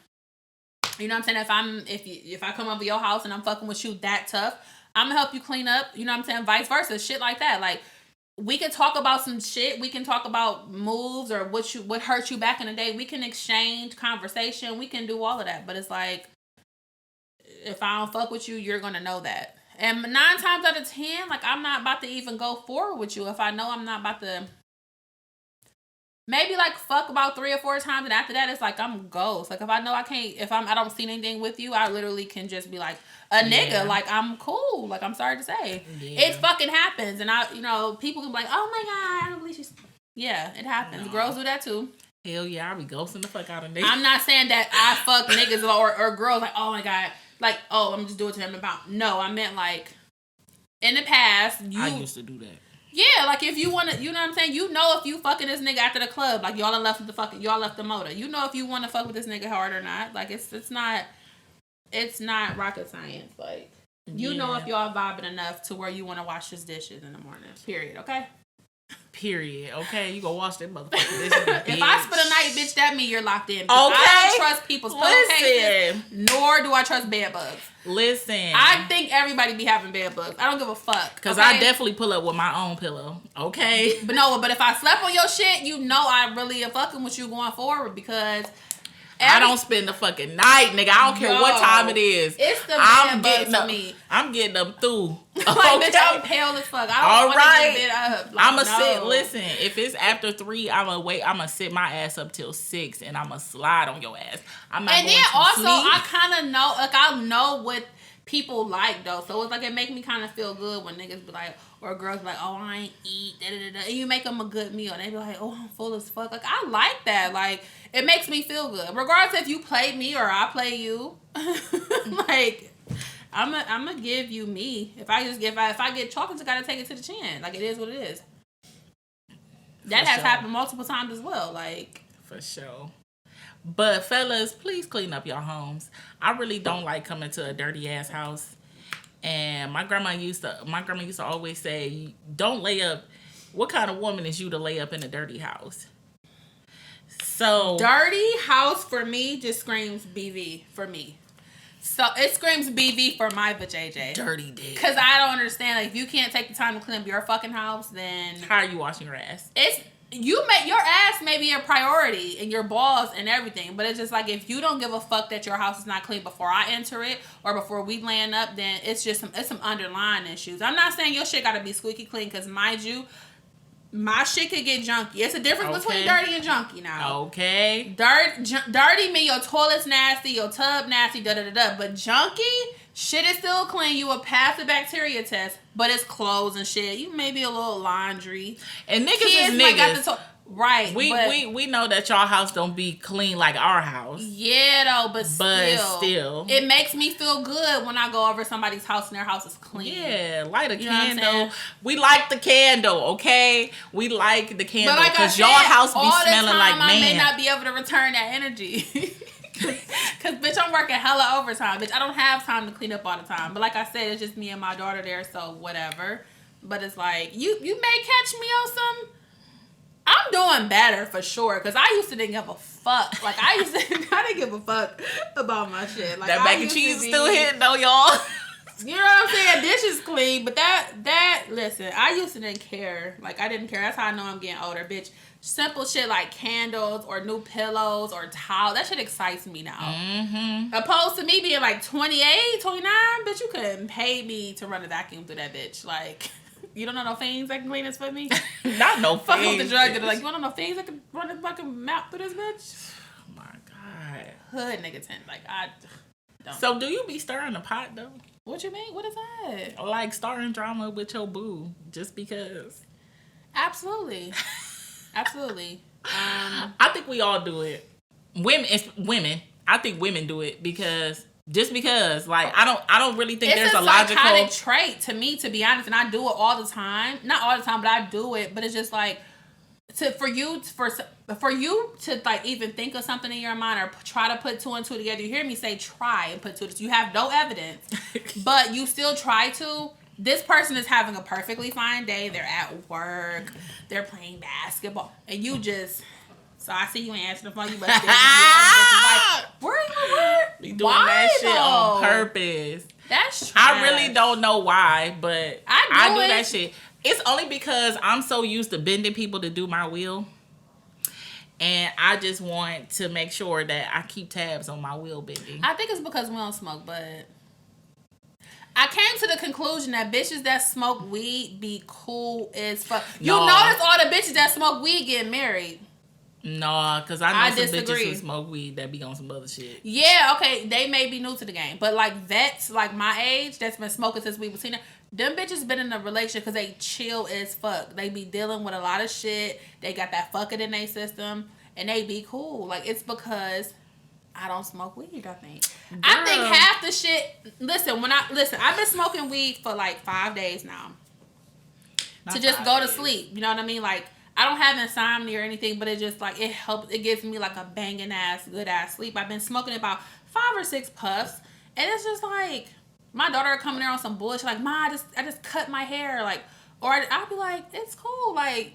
You know what I'm saying? If I come over your house and I'm fucking with you that tough, I'm gonna help you clean up, you know what I'm saying? Vice versa, shit like that. Like, we can talk about some shit. We can talk about moves or what hurt you back in the day. We can exchange conversation. We can do all of that. But it's like, if I don't fuck with you, you're gonna know that. And 9 times out of 10, like, I'm not about to even go forward with you if I know I'm not about to. Maybe like fuck about 3 or 4 times, and after that it's like I'm ghost. Like if I know I can't, I don't see anything with you, I literally can just be like a nigga. Yeah. Like I'm cool. Like I'm sorry to say, it fucking happens, and people can be like, oh my god, I don't believe she's. Yeah, it happens. No. Girls do that too. Hell yeah, I be ghosting the fuck out of niggas. I'm not saying that I fuck niggas or girls like, oh my god, like, oh, I'm just doing it to them about. No, I meant like in the past. I used to do that. Yeah, like if you want to, you know what I'm saying? You know if you fucking this nigga after the club, like y'all left the motor. You know if you want to fuck with this nigga hard or not. Like it's not rocket science. Like you know if y'all vibing enough to where you want to wash his dishes in the morning. Period. Okay? Period. Okay, you go watch that motherfucker. If I spend a night, bitch, that means you're locked in. Okay. I don't trust people's pillowcases, nor do I trust bed bugs. Listen, I think everybody be having bed bugs. I don't give a fuck. Because I definitely pull up with my own pillow. Okay. But if I slept on your shit, you know I really am fucking with you going forward because I don't spend the fucking night, nigga. I don't care what time it is. It's the bed bugs for me. I'm getting them through. Like, bitch, I'm pale as fuck. I don't want to get up. Like, I'ma sit. Listen, if it's after 3, I'ma wait. I'ma sit my ass up till 6, and I'ma slide on your ass. I'm not. And then also, sleep. I kind of know, like, I know what people like though, so it's like it make me kind of feel good when niggas be like, or girls be like, oh, I ain't eat, da da da, and you make them a good meal, and they be like, oh, I'm full as fuck. Like, I like that. Like, it makes me feel good, regardless if you play me or I play you. Like, I'm gonna give you me. If I get chocolates, I gotta take it to the chin. Like, it is what it is. That has happened multiple times as well. Like, for sure. But fellas, please clean up your homes. I really don't like coming to a dirty ass house. And my grandma used to always say, don't lay up. What kind of woman is you to lay up in a dirty house? So dirty house for me just screams BV for me. So it screams BV for my vajayjay. Dirty dick. Because I don't understand. Like, if you can't take the time to clean up your fucking house, then how are you washing your ass? Your ass may be a priority and your balls and everything, but it's just like, if you don't give a fuck that your house is not clean before I enter it or before we land up, then it's just some underlying issues. I'm not saying your shit gotta be squeaky clean, because mind you, my shit could get junky. It's a difference between dirty and junky now. Okay. Dirty mean your toilet's nasty, your tub nasty, da da da da. But junky, shit is still clean. You will pass the bacteria test, but it's clothes and shit. You maybe a little laundry. And niggas is niggas. Right. We know that y'all house don't be clean like our house. Yeah, though, but still. It makes me feel good when I go over somebody's house and their house is clean. Yeah, light a candle. We like the candle, okay? We like the candle. But like because y'all house be smelling like man. I may not be able to return that energy. Because, bitch, I'm working hella overtime. Bitch, I don't have time to clean up all the time. But like I said, it's just me and my daughter there, so whatever. But it's like, you may catch me on some... I'm doing better for sure, because I used to didn't give a fuck. Like, I didn't give a fuck about my shit. Like, that mac and cheese is still hitting though, y'all. You know what I'm saying? Dishes clean, but listen, I used to didn't care. Like, I didn't care. That's how I know I'm getting older, bitch. Simple shit like candles or new pillows or towels, that shit excites me now. Mm-hmm. Opposed to me being like 28, 29, bitch, you couldn't pay me to run a vacuum through that bitch. Like... You don't know no fiends that can clean this for me? Not no fiends. Fuck with the drug dealer. Like, you want to know fiends that can run a fucking map through this bitch? Oh my God. Hood nigga tent. Like, I don't. So, do you be stirring the pot, though? What you mean? What is that? Like, starting drama with your boo, just because? Absolutely. Absolutely. I think we all do it. Women. I think women do it because... Just because, like, I don't really think there's a logical... It's a psychotic trait to me, to be honest, and I do it all the time. Not all the time, but I do it. But it's just like, for you to like even think of something in your mind or try to put 2 and 2 together. You hear me say try and put 2 and 2. You have no evidence, but you still try to. This person is having a perfectly fine day. They're at work. They're playing basketball, and you just... So I see you ain't answering the phone. You must be like, where you at? Be doing that shit on purpose. That's trash. I really don't know why, but I do that shit. It's only because I'm so used to bending people to do my will. And I just want to make sure that I keep tabs on my will bending. I think it's because we don't smoke, but... I came to the conclusion that bitches that smoke weed be cool as fuck. You notice all the bitches that smoke weed get married. No, because I know some bitches who smoke weed that be on some other shit. Yeah, okay, they may be new to the game. But like vets, like my age, that's been smoking since we was teenagers, them bitches been in a relationship because they chill as fuck. They be dealing with a lot of shit. They got that fucking in their system. And they be cool. Like, it's because I don't smoke weed, I think. Girl. I think half the shit... Listen, I've been smoking weed for like 5 days now. Not to just go to sleep. You know what I mean? Like... I don't have insomnia or anything, but it just like it helps. It gives me like a banging ass, good ass sleep. I've been smoking about 5 or 6 puffs, and it's just like my daughter coming there on some bullshit. Like, Ma, I just cut my hair, like, or I'll be like, it's cool, like,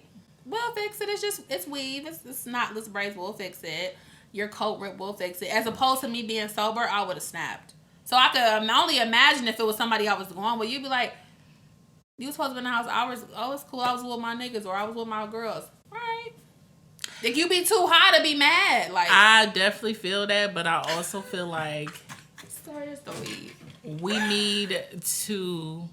we'll fix it. It's weave. It's knotless braids. We'll fix it. Your coat rip. We'll fix it. As opposed to me being sober, I would have snapped. So I could only imagine if it was somebody I was going with. You'd be like, you was supposed to be in the house hours. Oh, it's cool. I was with my niggas or I was with my girls. All right. Like, you be too high to be mad. Like, I definitely feel that, but I also feel like story is the weed. We need to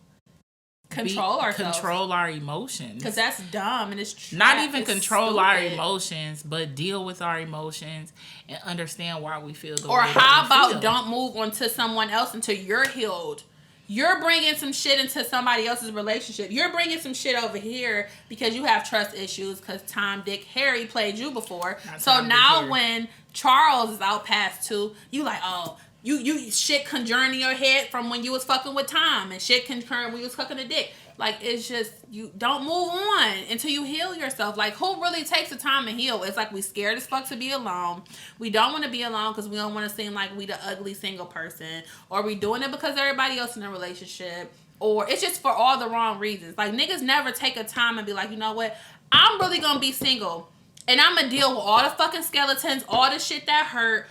control ourselves. Control our emotions. Because that's dumb and it's not even control our emotions, but deal with our emotions and understand why we feel the way that we feel. Or how about don't move on to someone else until you're healed. You're bringing some shit into somebody else's relationship. You're bringing some shit over here because you have trust issues because Tom, Dick, Harry played you before. So now when Charles is out past 2, you like, oh, you shit conjuring in your head from when you was fucking with Tom and shit conjuring when you was fucking a Dick. Like, it's just, you don't move on until you heal yourself. Like, who really takes the time to heal? It's like we scared as fuck to be alone. We don't want to be alone because we don't want to seem like we the ugly single person. Or we doing it because everybody else in a relationship. Or it's just for all the wrong reasons. Like, niggas never take a time and be like, you know what? I'm really going to be single. And I'm going to deal with all the fucking skeletons, all the shit that hurt.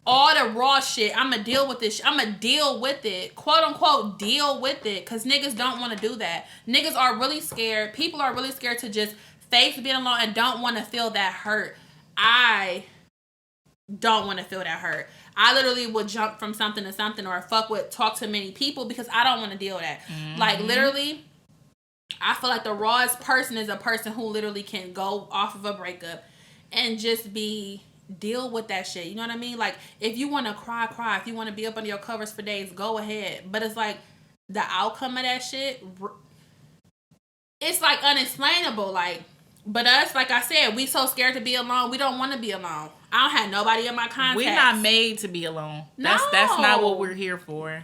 All the raw shit, I'm going to deal with this. I'm going to deal with it. Quote unquote, deal with it. Because niggas don't want to do that. Niggas are really scared. People are really scared to just face being alone and don't want to feel that hurt. I don't want to feel that hurt. I literally would jump from something to something or talk to many people because I don't want to deal with that. Mm-hmm. Like, literally, I feel like the rawest person is a person who literally can go off of a breakup and just deal with that shit. You know what I mean? Like, if you want to cry. If you want to be up under your covers for days, go ahead. But it's like, the outcome of that shit, it's like unexplainable. Like, but us, like I said, we so scared to be alone. We don't want to be alone. I don't have nobody in my contacts. We're not made to be alone. No. That's not what we're here for.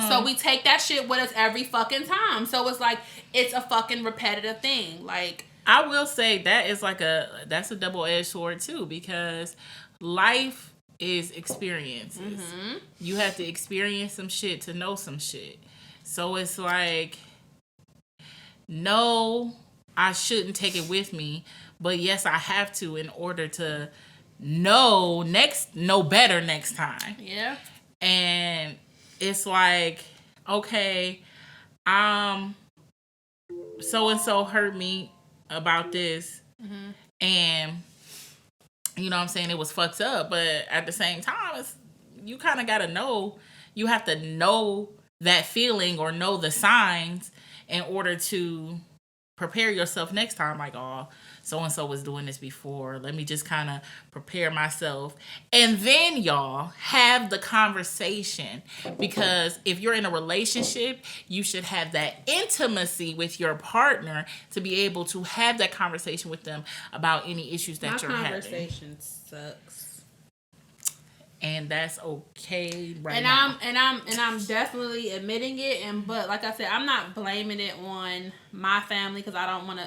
So we take that shit with us every fucking time. So it's like, it's a fucking repetitive thing. Like, I will say that's a double-edged sword too, because life is experiences. Mm-hmm. You have to experience some shit to know some shit. So it's like, no, I shouldn't take it with me, but yes, I have to in order to know better next time. Yeah. And it's like, okay, so-and-so hurt me about this, mm-hmm. and you know what I'm saying, it was fucked up, but at the same time, you kind of gotta know, you have to know that feeling or know the signs in order to prepare yourself next time. Like, oh, so-and-so was doing this before, let me just kind of prepare myself. And then y'all have the conversation, because if you're in a relationship, you should have that intimacy with your partner to be able to have that conversation with them about any issues that you're having. My conversation sucks. And that's okay now. I'm definitely admitting it. But like I said, I'm not blaming it on my family because I don't want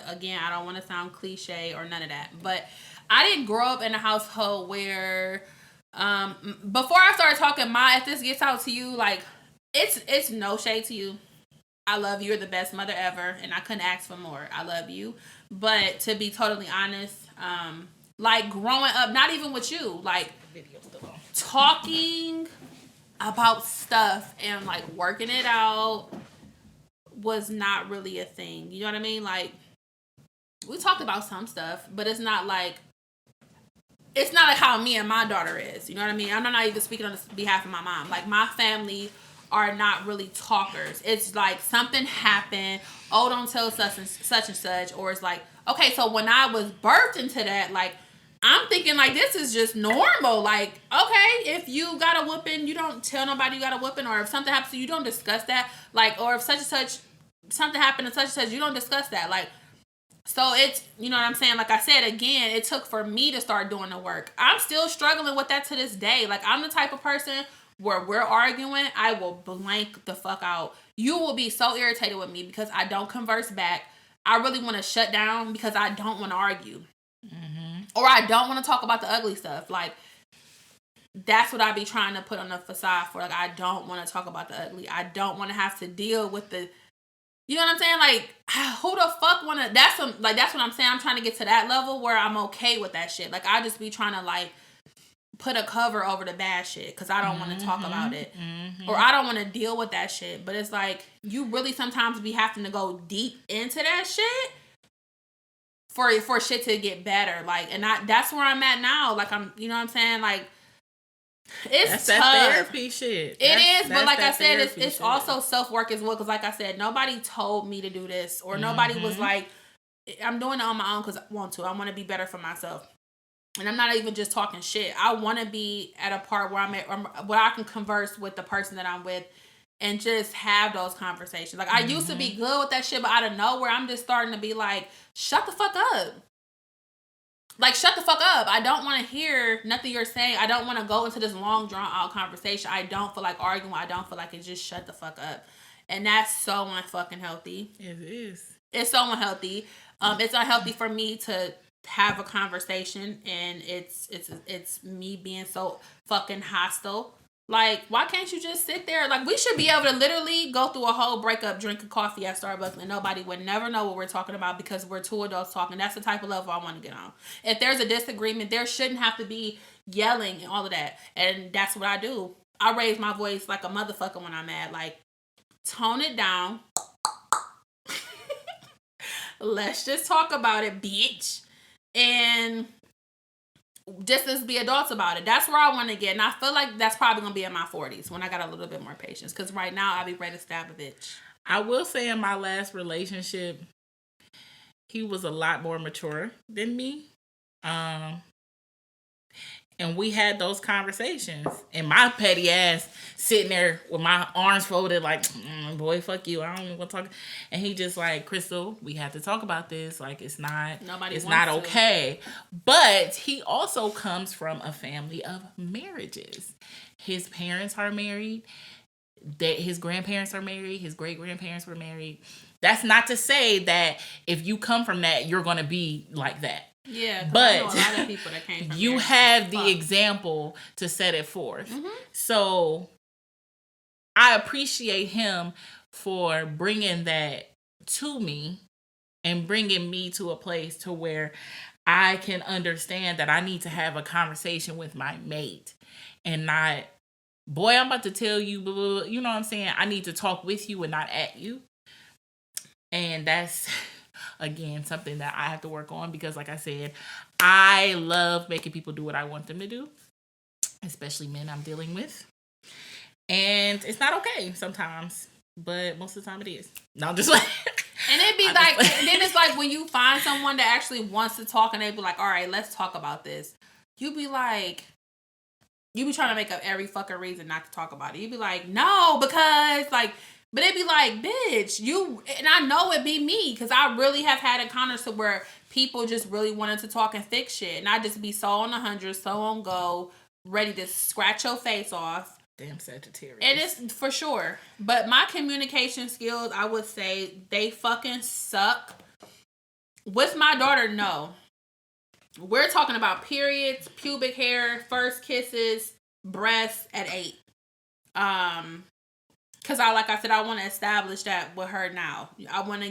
to sound cliche or none of that. But I didn't grow up in a household where, before I started talking, if this gets out to you, like, it's no shade to you. I love you. You're the best mother ever, and I couldn't ask for more. I love you. But to be totally honest, like, growing up, not even with you, like, talking about stuff and like working it out was not really a thing. You know what I mean? Like, we talked about some stuff, but it's not like how me and my daughter is. You know what I mean? I'm not even speaking on behalf of my mom. Like, my family are not really talkers. It's like something happened. Oh, don't tell such and such. Or it's like, okay, so when I was birthed into that, like, I'm thinking, like, this is just normal. Like, okay, if you got a whooping, you don't tell nobody you got a whooping. Or if something happens to you, you don't discuss that. Like, or if such and such, something happened to such and such, you don't discuss that. Like, so it's, you know what I'm saying? Like I said, again, it took for me to start doing the work. I'm still struggling with that to this day. Like, I'm the type of person where we're arguing, I will blank the fuck out. You will be so irritated with me because I don't converse back. I really want to shut down because I don't want to argue. Mm-hmm. Or I don't want to talk about the ugly stuff. Like, that's what I be trying to put on the facade for. Like, I don't want to talk about the ugly. I don't want to have to deal with the You know what I'm saying? Like, who the fuck wanna? That's what I'm saying. I'm trying to get to that level where I'm okay with that shit. Like, I just be trying to like put a cover over the bad shit because I don't want to talk about it, or I don't want to deal with that shit. But it's like you really sometimes be having to go deep into that shit for shit to get better. Like, and that's where I'm at now. Like, I'm, you know what I'm saying? Like, it's tough. That therapy shit. It is, but like I said, it's also self-work as well. Because like I said, nobody told me to do this, or nobody was like, I'm doing it on my own because I want to. I want to be better for myself. And I'm not even just talking shit. I want to be at a part where I'm at, where I can converse with the person that I'm with and just have those conversations. Like, I used to be good with that shit, but out of nowhere, I'm just starting to be like, shut the fuck up. Like, shut the fuck up. I don't want to hear nothing you're saying. I don't want to go into this long, drawn-out conversation. I don't feel like arguing. I don't feel like it. Just shut the fuck up. And that's so unfucking healthy. It is. It's so unhealthy. It's unhealthy for me to have a conversation, and it's me being so fucking hostile. Like, why can't you just sit there? Like, we should be able to literally go through a whole breakup drinking coffee at Starbucks and nobody would never know what we're talking about because we're two adults talking. That's the type of level I want to get on. If there's a disagreement, there shouldn't have to be yelling and all of that. And that's what I do. I raise my voice like a motherfucker when I'm mad. Like, tone it down. Let's just talk about it, bitch. And just let's be adults about it. That's where I want to get. And I feel like that's probably going to be in my 40s when I got a little bit more patience. Because right now, I'll be ready to stab a bitch. I will say in my last relationship, he was a lot more mature than me. And we had those conversations. And my petty ass sitting there with my arms folded like, boy, fuck you. I don't even want to talk. And he just like, Crystal, we have to talk about this. Like, it's not okay. But he also comes from a family of marriages. His parents are married. His grandparents are married. His great-grandparents were married. That's not to say that if you come from that, you're going to be like that. Yeah, but I know a lot of people that came from you have the example to set it forth. So I appreciate him for bringing that to me and bringing me to a place to where I can understand that I need to have a conversation with my mate and not, boy, I'm about to tell you, blah, blah, blah. You know what I'm saying? I need to talk with you and not at you. And that's, again, something that I have to work on because, like I said, I love making people do what I want them to do, especially men I'm dealing with. And it's not okay sometimes, but most of the time it is. No, I'm just like... And it'd be like, and then it's like when you find someone that actually wants to talk and they be like, all right, let's talk about this. You be like... You be trying to make up every fucking reason not to talk about it. You be like, no, because, like... But it'd be like, bitch, you... And I know it'd be me, because I really have had encounters to where people just really wanted to talk and fix shit. And I just be so on 100, so on go, ready to scratch your face off. Damn Sagittarius. And it's for sure. But my communication skills, I would say, they fucking suck. With my daughter, no. We're talking about periods, pubic hair, first kisses, breasts at 8. Because like I said, I want to establish that with her now. I want to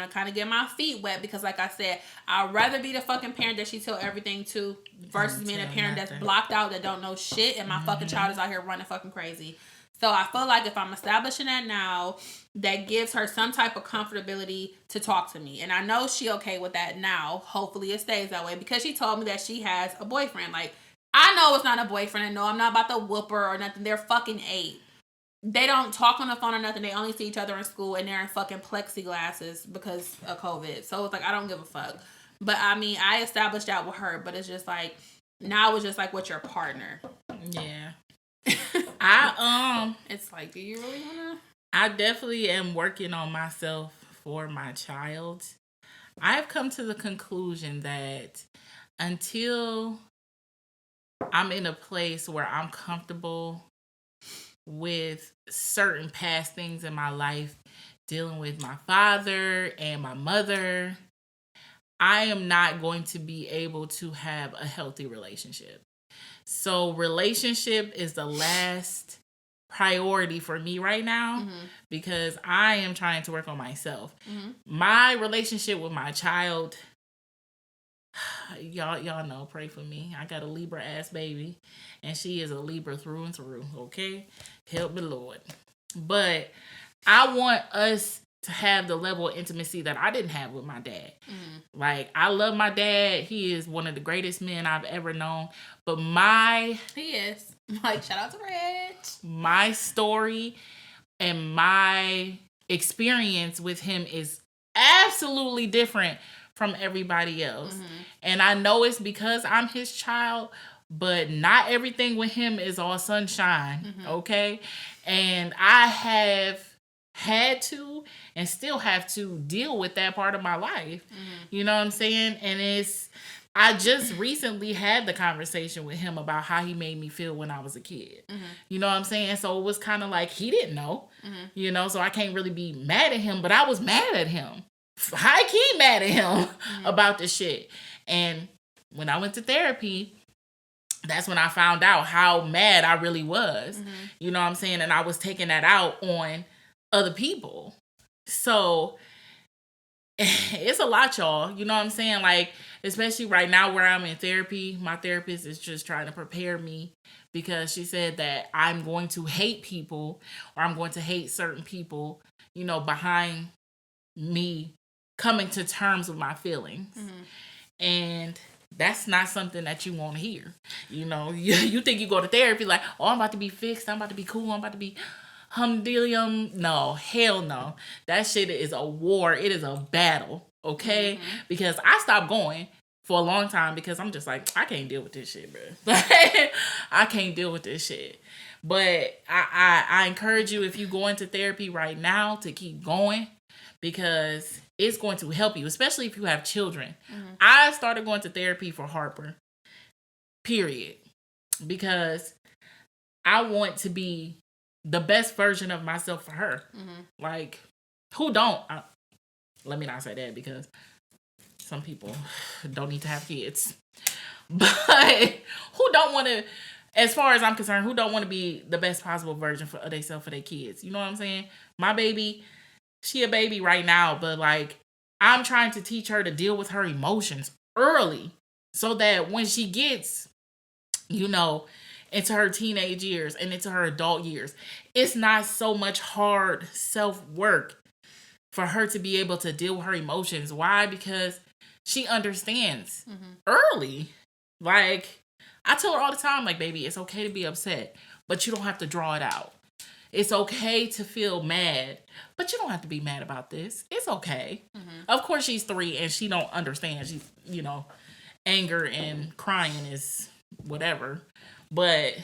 kind of get my feet wet because, like I said, I'd rather be the fucking parent that she tell everything to versus being a parent that's blocked out, that don't know shit, and my fucking child is out here running fucking crazy. So I feel like if I'm establishing that now, that gives her some type of comfortability to talk to me. And I know she okay with that now. Hopefully it stays that way because she told me that she has a boyfriend. Like, I know it's not a boyfriend, and no, I'm not about to whoop her or nothing. They're fucking 8. They don't talk on the phone or nothing. They only see each other in school, and they're in fucking plexiglasses because of COVID. So it's like, I don't give a fuck. But I mean, I established that with her, but it's just like, now it's just like with your partner. Yeah. It's like, do you really wanna? I definitely am working on myself for my child. I've come to the conclusion that until I'm in a place where I'm comfortable with certain past things in my life, dealing with my father and my mother, I am not going to be able to have a healthy relationship. So relationship is the last priority for me right now because I am trying to work on myself. My relationship with my child, y'all know, pray for me. I got a Libra ass baby and she is a Libra through and through, okay? Help me, Lord. But I want us to have the level of intimacy that I didn't have with my dad. Like, I love my dad. He is one of the greatest men I've ever known. But he is. Like, shout out to Red. My story and my experience with him is absolutely different from everybody else. And I know it's because I'm his child, but not everything with him is all sunshine, okay? And I have had to and still have to deal with that part of my life. You know what I'm saying? And I just recently had the conversation with him about how he made me feel when I was a kid. You know what I'm saying? So it was kind of like he didn't know, you know, so I can't really be mad at him, but I was mad at him. High key mad at him about this shit. And when I went to therapy, that's when I found out how mad I really was. You know what I'm saying? And I was taking that out on other people. So it's a lot, y'all. You know what I'm saying? Like, especially right now where I'm in therapy, my therapist is just trying to prepare me because she said that I'm going to hate people or I'm going to hate certain people, you know, behind me coming to terms with my feelings. And that's not something that you want to hear. You know, you think you go to therapy like, oh, I'm about to be fixed. I'm about to be cool. I'm about to be humdillium. No, hell no. That shit is a war. It is a battle. Okay? Because I stopped going for a long time because I'm just like, I can't deal with this shit, bro. I can't deal with this shit. But I encourage you, if you go into therapy right now, to keep going because it's going to help you, especially if you have children. I started going to therapy for Harper, period, because I want to be the best version of myself for her. Like, who don't? Let me not say that because some people don't need to have kids. But who don't want to, as far as I'm concerned, who don't want to be the best possible version for themselves, for their kids? You know what I'm saying? My baby, she a baby right now, but like, I'm trying to teach her to deal with her emotions early so that when she gets, you know, into her teenage years and into her adult years, it's not so much hard self-work for her to be able to deal with her emotions. Why? Because she understands early. Like, I tell her all the time, like, baby, it's okay to be upset, but you don't have to draw it out. It's okay to feel mad, but you don't have to be mad about this. It's okay. Of course, she's 3 and she don't understand. She's, you know, anger and crying is whatever. But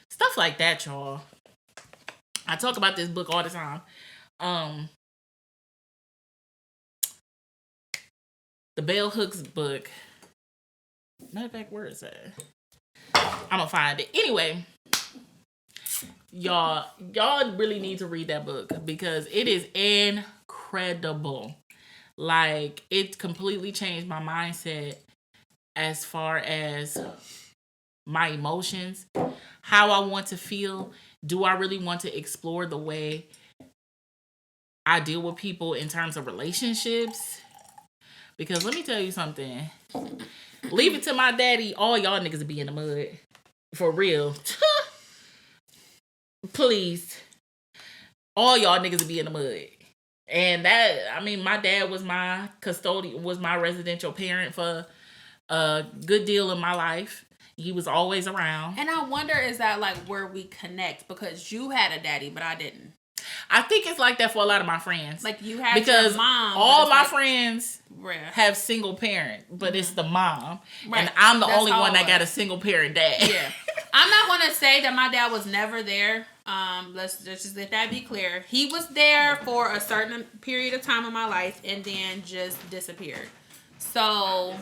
stuff like that, y'all. I talk about this book all the time. The Bell Hooks book. Matter of fact, where is that? I'm gonna find it. Anyway, y'all really need to read that book because it is incredible. Like, it completely changed my mindset as far as my emotions, how I want to feel. Do I really want to explore the way I deal with people in terms of relationships? Because let me tell you something. Leave it to my daddy, all y'all niggas will be in the mud. For real. Please. All y'all niggas will be in the mud. And that, I mean, my dad was my custodian, was my residential parent for a good deal of my life. He was always around. And I wonder, is that like where we connect? Because you had a daddy, but I didn't. I think it's like that for a lot of my friends. Like, you had your mom. All my friends have single parent, but it's the mom. Right. And I'm the only one that got a single parent dad. Yeah. I'm not going to say that my dad was never there. Let's just let that be clear. He was there for a certain period of time in my life and then just disappeared. So,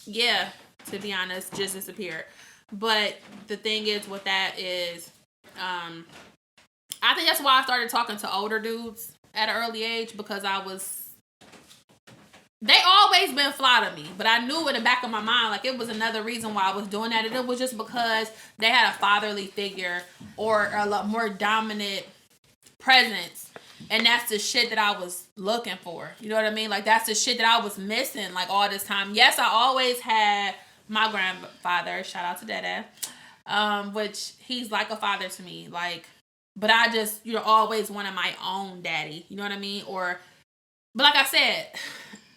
yeah, to be honest, just disappeared. But the thing is with that is, I think that's why I started talking to older dudes at an early age, because I was They always been fly to me, but I knew in the back of my mind, like, it was another reason why I was doing that. And it was just because they had a fatherly figure or a lot more dominant presence. And that's the shit that I was looking for. You know what I mean? Like, that's the shit that I was missing, like, all this time. Yes, I always had my grandfather. Shout out to Dada. Which he's like a father to me. Like, but I just, always wanted my own daddy. You know what I mean? But like I said,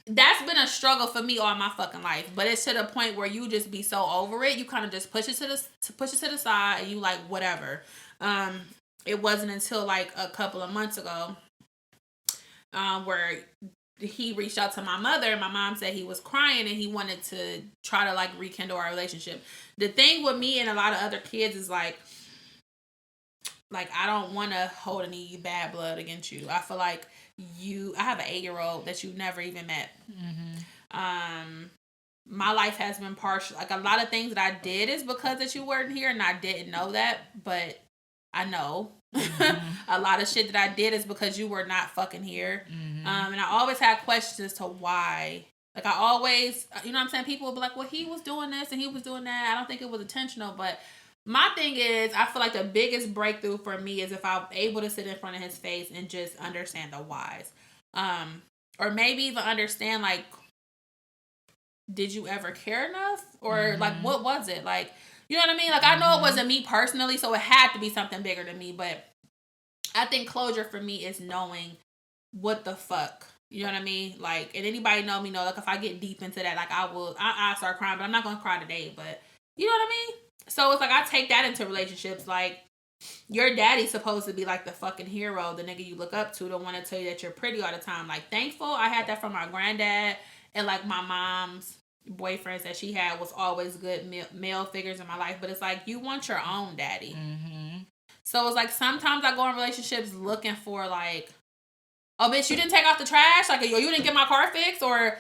that's been a struggle for me all my fucking life. But it's to the point where you just be so over it, you kind of just push it to the side, and you like, whatever. It wasn't until like a couple of months ago where he reached out to my mother, and my mom said he was crying and he wanted to try to like rekindle our relationship. The thing with me and a lot of other kids is like I don't want to hold any bad blood against you. I feel like I have an 8-year-old that you've never even met. Mm-hmm. My life has been partial. Like, a lot of things that I did is because that you weren't here, and I didn't know that, but I know. Mm-hmm. A lot of shit that I did is because you were not fucking here. Mm-hmm. And I always had questions as to why. Like, I always, you know what I'm saying? People would be like, well, he was doing this and he was doing that. I don't think it was intentional, but my thing is, I feel like the biggest breakthrough for me is if I'm able to sit in front of his face and just understand the whys. Or maybe even understand, like, did you ever care enough? Or, mm-hmm. like, what was it? Like, you know what I mean? Like, I know it wasn't me personally, so it had to be something bigger than me. But I think closure for me is knowing what the fuck. You know what I mean? Like, and anybody know me know, like, if I get deep into that, like, I start crying. But I'm not going to cry today. But, you know what I mean? So it's like, I take that into relationships. Like, your daddy's supposed to be like the fucking hero, the nigga you look up to, the one to tell you that you're pretty all the time. Like, thankful I had that from my granddad, and like my mom's boyfriends that she had was always good male figures in my life. But it's like, you want your own daddy. Mm-hmm. So it's like, sometimes I go in relationships looking for like, oh, bitch, you didn't take out the trash? Like, you didn't get my car fixed? Or,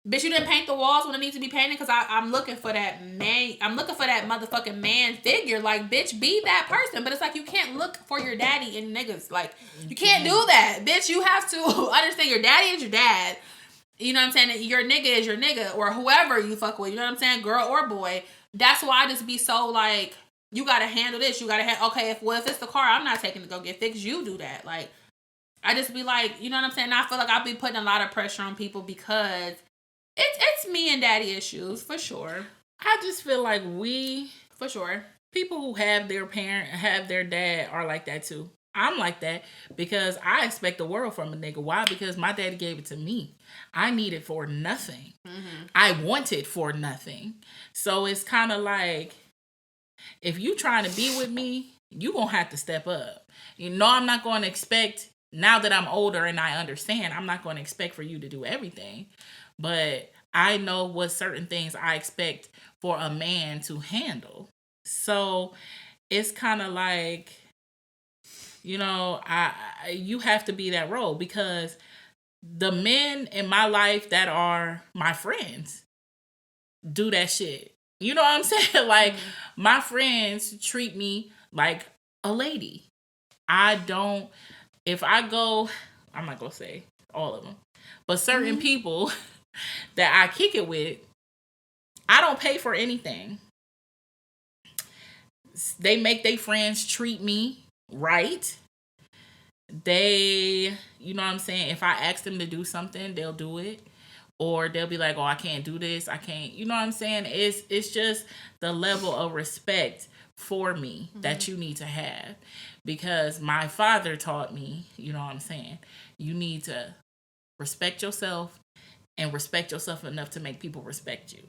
bitch, you didn't paint the walls when it needs to be painted? Because I'm looking for that man. I'm looking for that motherfucking man figure. Like, bitch, be that person. But it's like, you can't look for your daddy in niggas. Like, you can't do that. Bitch, you have to understand your daddy is your dad. You know what I'm saying? Your nigga is your nigga. Or whoever you fuck with. You know what I'm saying? Girl or boy. That's why I just be so like, you got to handle this. You got to okay, if it's the car I'm not taking to go get fixed, you do that. Like, I just be like, you know what I'm saying? I feel like I'll be putting a lot of pressure on people because it's me and daddy issues, for sure. I just feel like for sure, people who have their dad are like that too. I'm like that because I expect the world from a nigga. Why? Because my daddy gave it to me. I need it for nothing. Mm-hmm. I want it for nothing. So it's kind of like, if you trying to be with me, you gonna have to step up. You know, I'm not going to expect, now that I'm older and I understand, I'm not going to expect for you to do everything. But I know what certain things I expect for a man to handle. So it's kind of like, you know, you have to be that role, because the men in my life that are my friends do that shit. You know what I'm saying? Like, my friends treat me like a lady. If I go, I'm not going to say all of them, but certain people that I kick it with, I don't pay for anything. They make their friends treat me right. They, you know what I'm saying? If I ask them to do something, they'll do it. Or they'll be like, oh, I can't do this. I can't, you know what I'm saying? It's just the level of respect for me that you need to have. Because my father taught me, you know what I'm saying? You need to respect yourself and respect yourself enough to make people respect you.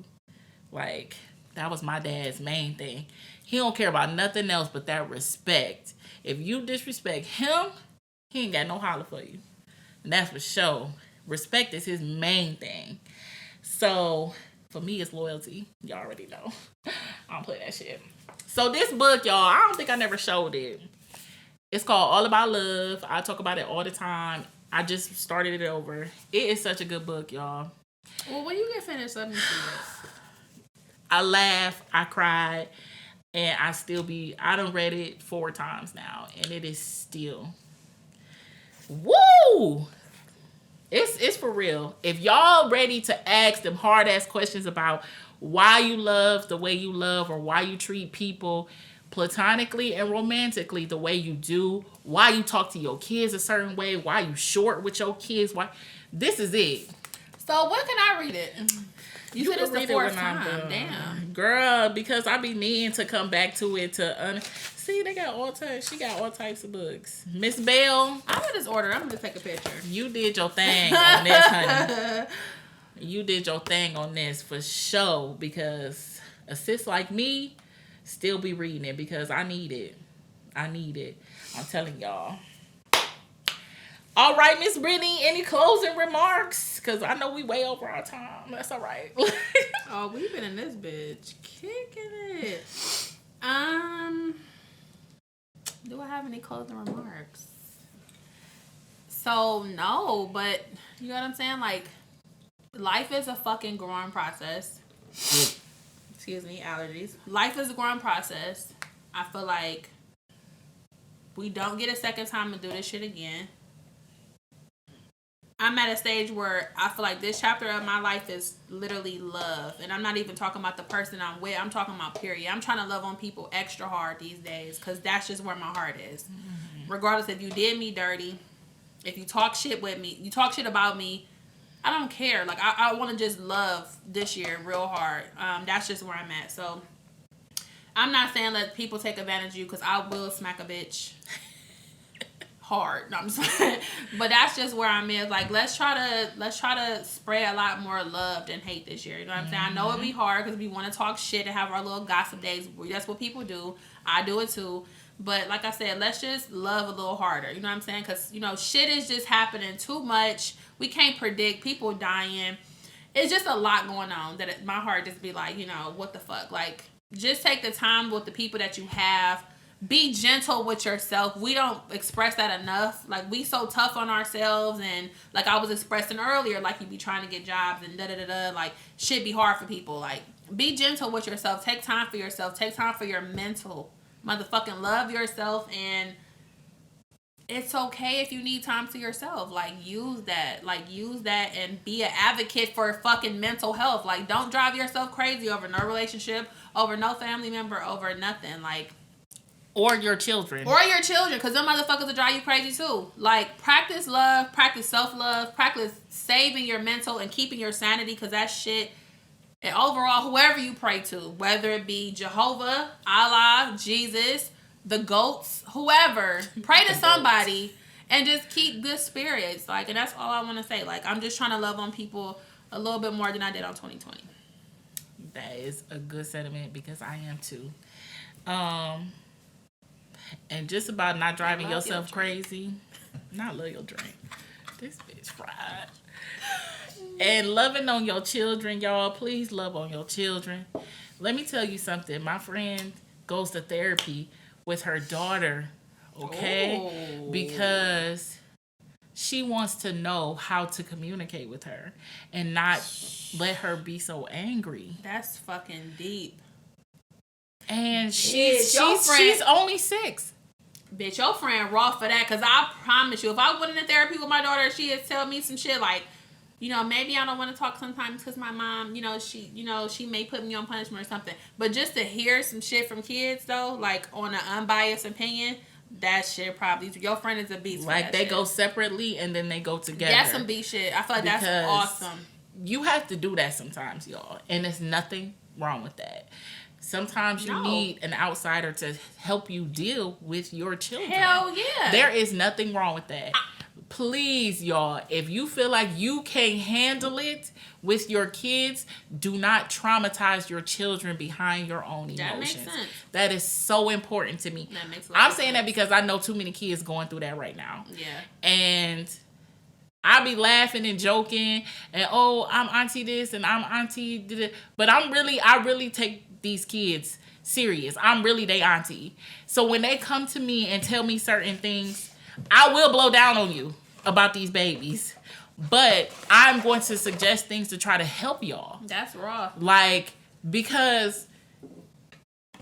Like, that was my dad's main thing. He don't care about nothing else but that respect. If you disrespect him, he ain't got no holler for you. And that's for sure. Respect is his main thing. So, for me, it's loyalty. Y'all already know. I don't play that shit. So, this book, y'all, I don't think I never showed it. It's called All About Love. I talk about it all the time. I just started it over. It is such a good book, y'all. Well, when you get finished, let me see it. I laughed, I cried, and I done read it 4 times now, and it is still, woo! It's for real. If y'all ready to ask them hard ass questions about why you love the way you love, or why you treat people platonically and romantically the way you do, why you talk to your kids a certain way, why you short with your kids, why, this is it. So when can I read it? You said it's the fourth time. Damn. Girl, because I be needing to come back to it to see, they got all types. She got all types of books. Miss Bell, I'm gonna just order. I'm gonna take a picture. You did your thing on this, honey. You did your thing on this for sure, because a sis like me still be reading it because I need it. I'm telling y'all. All right, Miss Brittany, any closing remarks? Because I know we way over our time. That's all right. Oh, we've been in this bitch kicking it. Do I have any closing remarks? So, no, but you know what I'm saying? Like, life is a fucking growing process. Excuse me, allergies. Life is a growing process. I feel like we don't get a second time to do this shit again. I'm at a stage where I feel like this chapter of my life is literally love. And I'm not even talking about the person I'm with. I'm talking about period. I'm trying to love on people extra hard these days because that's just where my heart is. Mm-hmm. Regardless if you did me dirty, if you talk shit with me, you talk shit about me, I don't care. Like, I want to just love this year real hard. That's just where I'm at. So, I'm not saying let people take advantage of you because I will smack a bitch hard. No, I'm saying, but that's just where I'm at. Like, let's try to spread a lot more love than hate this year. You know what I'm saying? I know it'll be hard because we want to talk shit and have our little gossip days. That's what people do. I do it too. But like I said, let's just love a little harder. You know what I'm saying? Because, you know, shit is just happening too much. We can't predict. People dying. It's just a lot going on that my heart just be like, you know, what the fuck? Like, just take the time with the people that you have. Be gentle with yourself. We don't express that enough. Like, we so tough on ourselves, and like I was expressing earlier, like you be trying to get jobs and da-da-da-da. Like, shit be hard for people. Like, be gentle with yourself. Take time for yourself. Take time for your mental. Motherfucking love yourself, and it's okay if you need time to yourself. Like, use that and be an advocate for fucking mental health. Like, don't drive yourself crazy over no relationship, over no family member, over nothing. Like, or your children, because them motherfuckers will drive you crazy too. Like, practice love, practice self-love, practice saving your mental and keeping your sanity, because that shit. And overall, whoever you pray to, whether it be Jehovah, Allah, Jesus, the goats, whoever, pray to somebody and just keep good spirits. Like, and that's all I want to say. Like, I'm just trying to love on people a little bit more than I did on 2020. That is a good sentiment, because I am too. And just about not driving yourself crazy. Not love your drink. This bitch fried. And loving on your children, y'all. Please love on your children. Let me tell you something. My friend goes to therapy with her daughter, okay? Oh. Because she wants to know how to communicate with her and not let her be so angry. That's fucking deep. And she's only 6. Bitch, your friend raw for that, because I promise you, if I went into therapy with my daughter, she'd tell me some shit like, you know, maybe I don't want to talk sometimes because my mom, she may put me on punishment or something. But just to hear some shit from kids, though, like on an unbiased opinion, that shit probably, your friend is a beast. Like, they go separately and then they go together. That's some beast shit. I feel like that's awesome. You have to do that sometimes, y'all. And there's nothing wrong with that. Sometimes you need an outsider to help you deal with your children. Hell yeah. There is nothing wrong with that. Please, y'all, if you feel like you can't handle it with your kids, do not traumatize your children behind your own emotions. That makes sense. That is so important to me. That makes a lot of sense. I'm saying that because I know too many kids going through that right now. Yeah. And I be laughing and joking and, oh, I'm auntie this and I'm auntie this. But I really take these kids serious. I'm really their auntie. So when they come to me and tell me certain things, I will blow down on you about these babies, but I'm going to suggest things to try to help y'all. That's raw. Like, because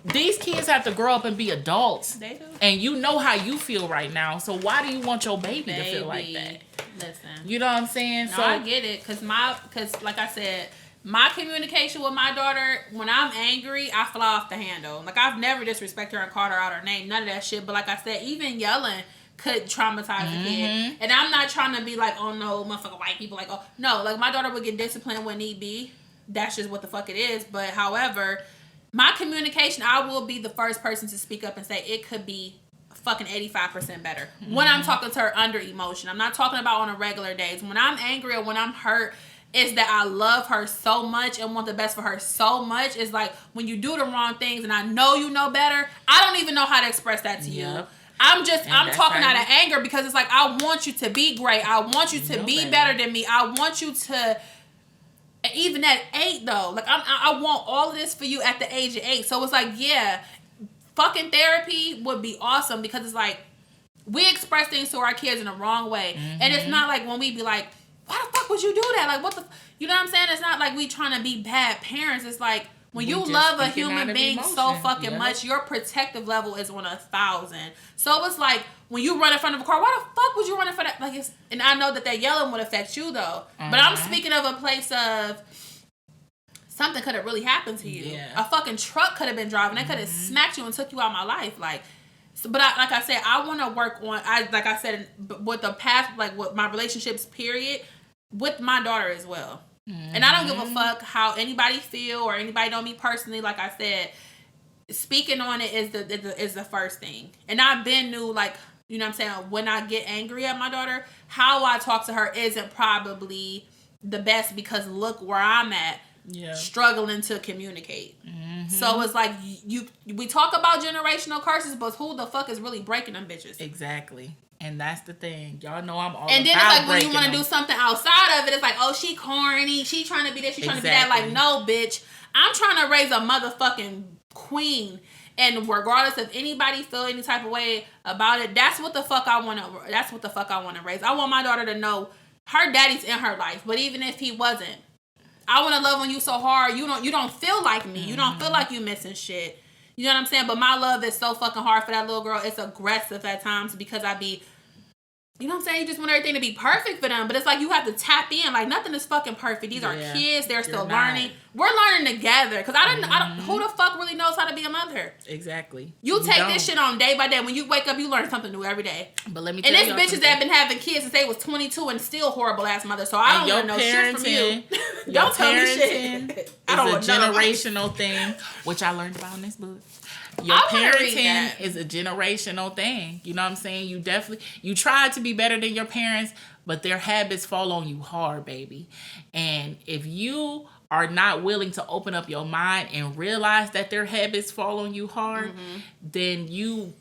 these kids have to grow up and be adults. They do. And you know how you feel right now. So why do you want your baby to feel like that? Listen. You know what I'm saying? No, I get it. Because like I said, my communication with my daughter, when I'm angry, I fly off the handle. Like, I've never disrespected her and called her out her name. None of that shit. But like I said, even yelling could traumatize a kid. And I'm not trying to be like, oh no, motherfucking white people. Like, oh, no. Like, my daughter would get disciplined when need be. That's just what the fuck it is. But however, my communication, I will be the first person to speak up and say it could be fucking 85% better. When I'm talking to her under emotion. I'm not talking about on a regular days. When I'm angry or when I'm hurt, it's that I love her so much and want the best for her so much. It's like when you do the wrong things and I know you know better, I don't even know how to express that to you. I'm talking out of anger because it's like, I want you to be great. I want you to be better than me. I want you to... Even at 8 though, like I want all of this for you at the age of 8. So it's like, yeah, fucking therapy would be awesome because it's like we express things to our kids in the wrong way, and it's not like when we be like, why the fuck would you do that? Like, what the, you know what I'm saying? It's not like we trying to be bad parents. It's like when you love a human being so fucking much, your protective level is on 1,000. So it's like when you run in front of a car, why the fuck would you run in front of like it's? And I know that yelling would affect you though, but I'm speaking of a place of something could have really happened to you. A fucking truck could have been driving. They could have smacked you and took you out of my life. Like, so, but like I said, I want to work on. Like I said, with the past, like with my relationships, period, with my daughter as well. And I don't give a fuck how anybody feel or anybody know me personally. Like I said, speaking on it is the first thing. And I've been knew, like, you know what I'm saying, when I get angry at my daughter, how I talk to her isn't probably the best because look where I'm at, struggling to communicate. So it's like we talk about generational curses, but who the fuck is really breaking them bitches? Exactly. And that's the thing. Y'all know I'm all and then it's like when you want to do something outside of it, it's like, oh, she corny. She trying to be this. She trying to be that. Like, no, bitch. I'm trying to raise a motherfucking queen. And regardless of anybody feel any type of way about it, that's what the fuck I want to. That's what the fuck I want to raise. I want my daughter to know her daddy's in her life. But even if he wasn't, I want to love on you so hard. You don't feel like me. You don't feel like you missing shit. You know what I'm saying? But my love is so fucking hard for that little girl. It's aggressive at times because I be, you know what I'm saying? You just want everything to be perfect for them. But it's like you have to tap in. Like, nothing is fucking perfect. These are kids. They're still learning. We're learning together. Because I don't, who the fuck really knows how to be a mother? Exactly. You take this shit on day by day. When you wake up, you learn something new every day. But let me tell you. And there's bitches that have been having kids since they was 22 and still horrible ass mothers. So I don't want to know shit from you. Don't tell me shit. I don't want to know. It's a generational thing, which I learned about in this book. Your parenting is a generational thing. You know what I'm saying? You try to be better than your parents, but their habits fall on you hard, baby. And if you are not willing to open up your mind and realize that their habits fall on you hard, then you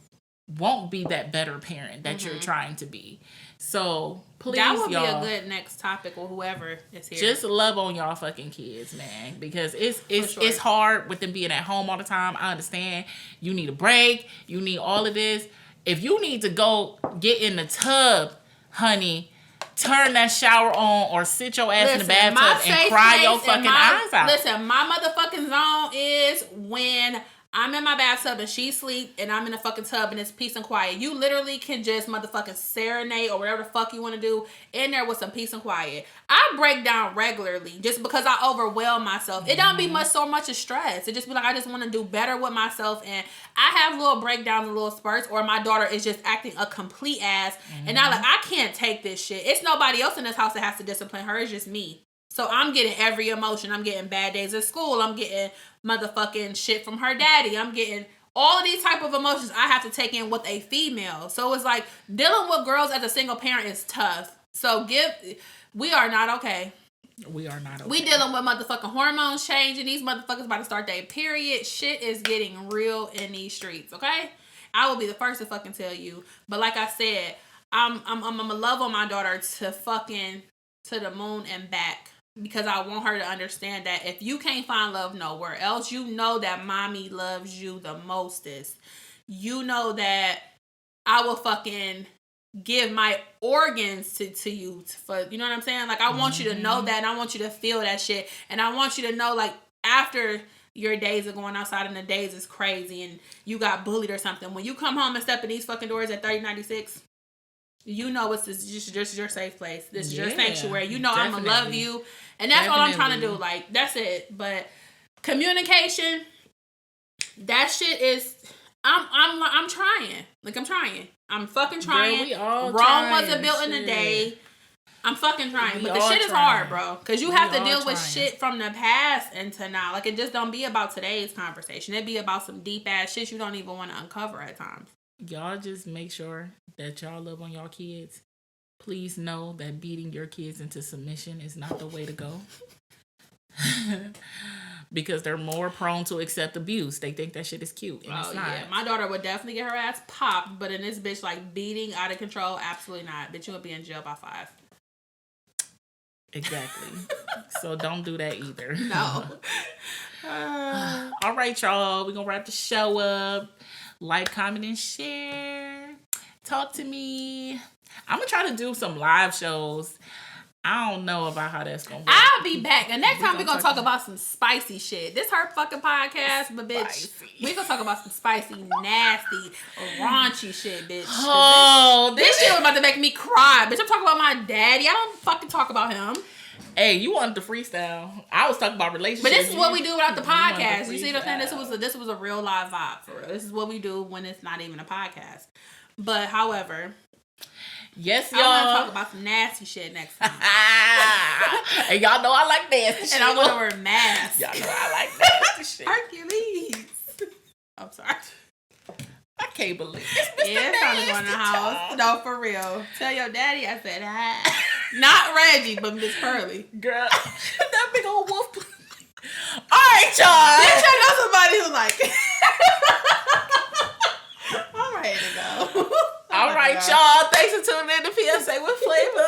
won't be that better parent that you're trying to be. So please, that would y'all, be a good next topic or whoever is here. Just love on y'all fucking kids, man, because it's hard with them being at home all the time. I understand. You need a break. You need all of this. If you need to go get in the tub, honey, turn that shower on or sit your ass in the bathtub and cry your fucking eyes out. Listen, my motherfucking zone is when I'm in my bathtub and she sleep and I'm in the fucking tub and it's peace and quiet. You literally can just motherfucking serenade or whatever the fuck you want to do in there with some peace and quiet. I break down regularly just because I overwhelm myself. It don't be so much of stress. It just be like I just want to do better with myself, and I have little breakdowns and little spurts, or my daughter is just acting a complete ass and I can't take this shit. It's nobody else in this house that has to discipline her. It's just me. So I'm getting every emotion. I'm getting bad days at school. I'm getting motherfucking shit from her daddy. I'm getting all of these type of emotions I have to take in with a female. So it's like dealing with girls as a single parent is tough. So we are not okay. We are not okay. We dealing with motherfucking hormones changing. These motherfuckers about to start their period. Shit is getting real in these streets, okay? I will be the first to fucking tell you. But like I said, I'm gonna love on my daughter to fucking to the moon and back. Because I want her to understand that if you can't find love nowhere else, you know that mommy loves you the mostest. You know that I will fucking give my organs to you for, you know what I'm saying? Like, I want you to know that, and I want you to feel that shit. And I want you to know, like, after your days of going outside and the days is crazy and you got bullied or something. When you come home and step in these fucking doors at 3096, you know it's just your safe place. This is your sanctuary. You know I'm gonna love you. And that's all I'm trying to do. Like, that's it. But communication, that shit is I'm trying. Like, I'm trying. I'm fucking trying. Girl, Rome wasn't built in a day. I'm fucking trying. But the shit is hard, bro. Because you have to deal with shit from the past into now. Like, it just don't be about today's conversation. It be about some deep ass shit you don't even want to uncover at times. Y'all just make sure that y'all love on y'all kids. Please know that beating your kids into submission is not the way to go. Because they're more prone to accept abuse. They think that shit is cute, and it's not. Yeah. My daughter would definitely get her ass popped, but in this bitch, like, beating out of control, absolutely not. Bitch, you would be in jail by 5. Exactly. So don't do that either. No. All right, y'all. We're going to wrap the show up. Like, comment, and share. Talk to me. I'm going to try to do some live shows. I don't know about how that's going to work. I'll be back. And next time we're going to talk about some spicy shit. This her fucking podcast, but bitch, we're going to talk about some spicy, nasty, raunchy shit, bitch. Oh, this shit was about to make me cry. Bitch, I'm talking about my daddy. I don't fucking talk about him. Hey, you wanted the freestyle. I was talking about relationships. But this is what we do without the podcast. You see what I'm saying? This was a real live vibe for real. This is what we do when it's not even a podcast. But, however... Yes, y'all. I want to talk about some nasty shit next time. And y'all know I like nasty shit. And I want to wear masks. Y'all know I like nasty shit. Hercules. I'm sorry. I can't believe it. Yeah, it's time to go in the house. No, for real. Tell your daddy I said hi. Not Reggie, but Miss Pearly. Girl, that big old wolf. All right, y'all. Then check out somebody who's like... I'm ready to go. All right, y'all. Thanks for tuning in to PSA with Flavor.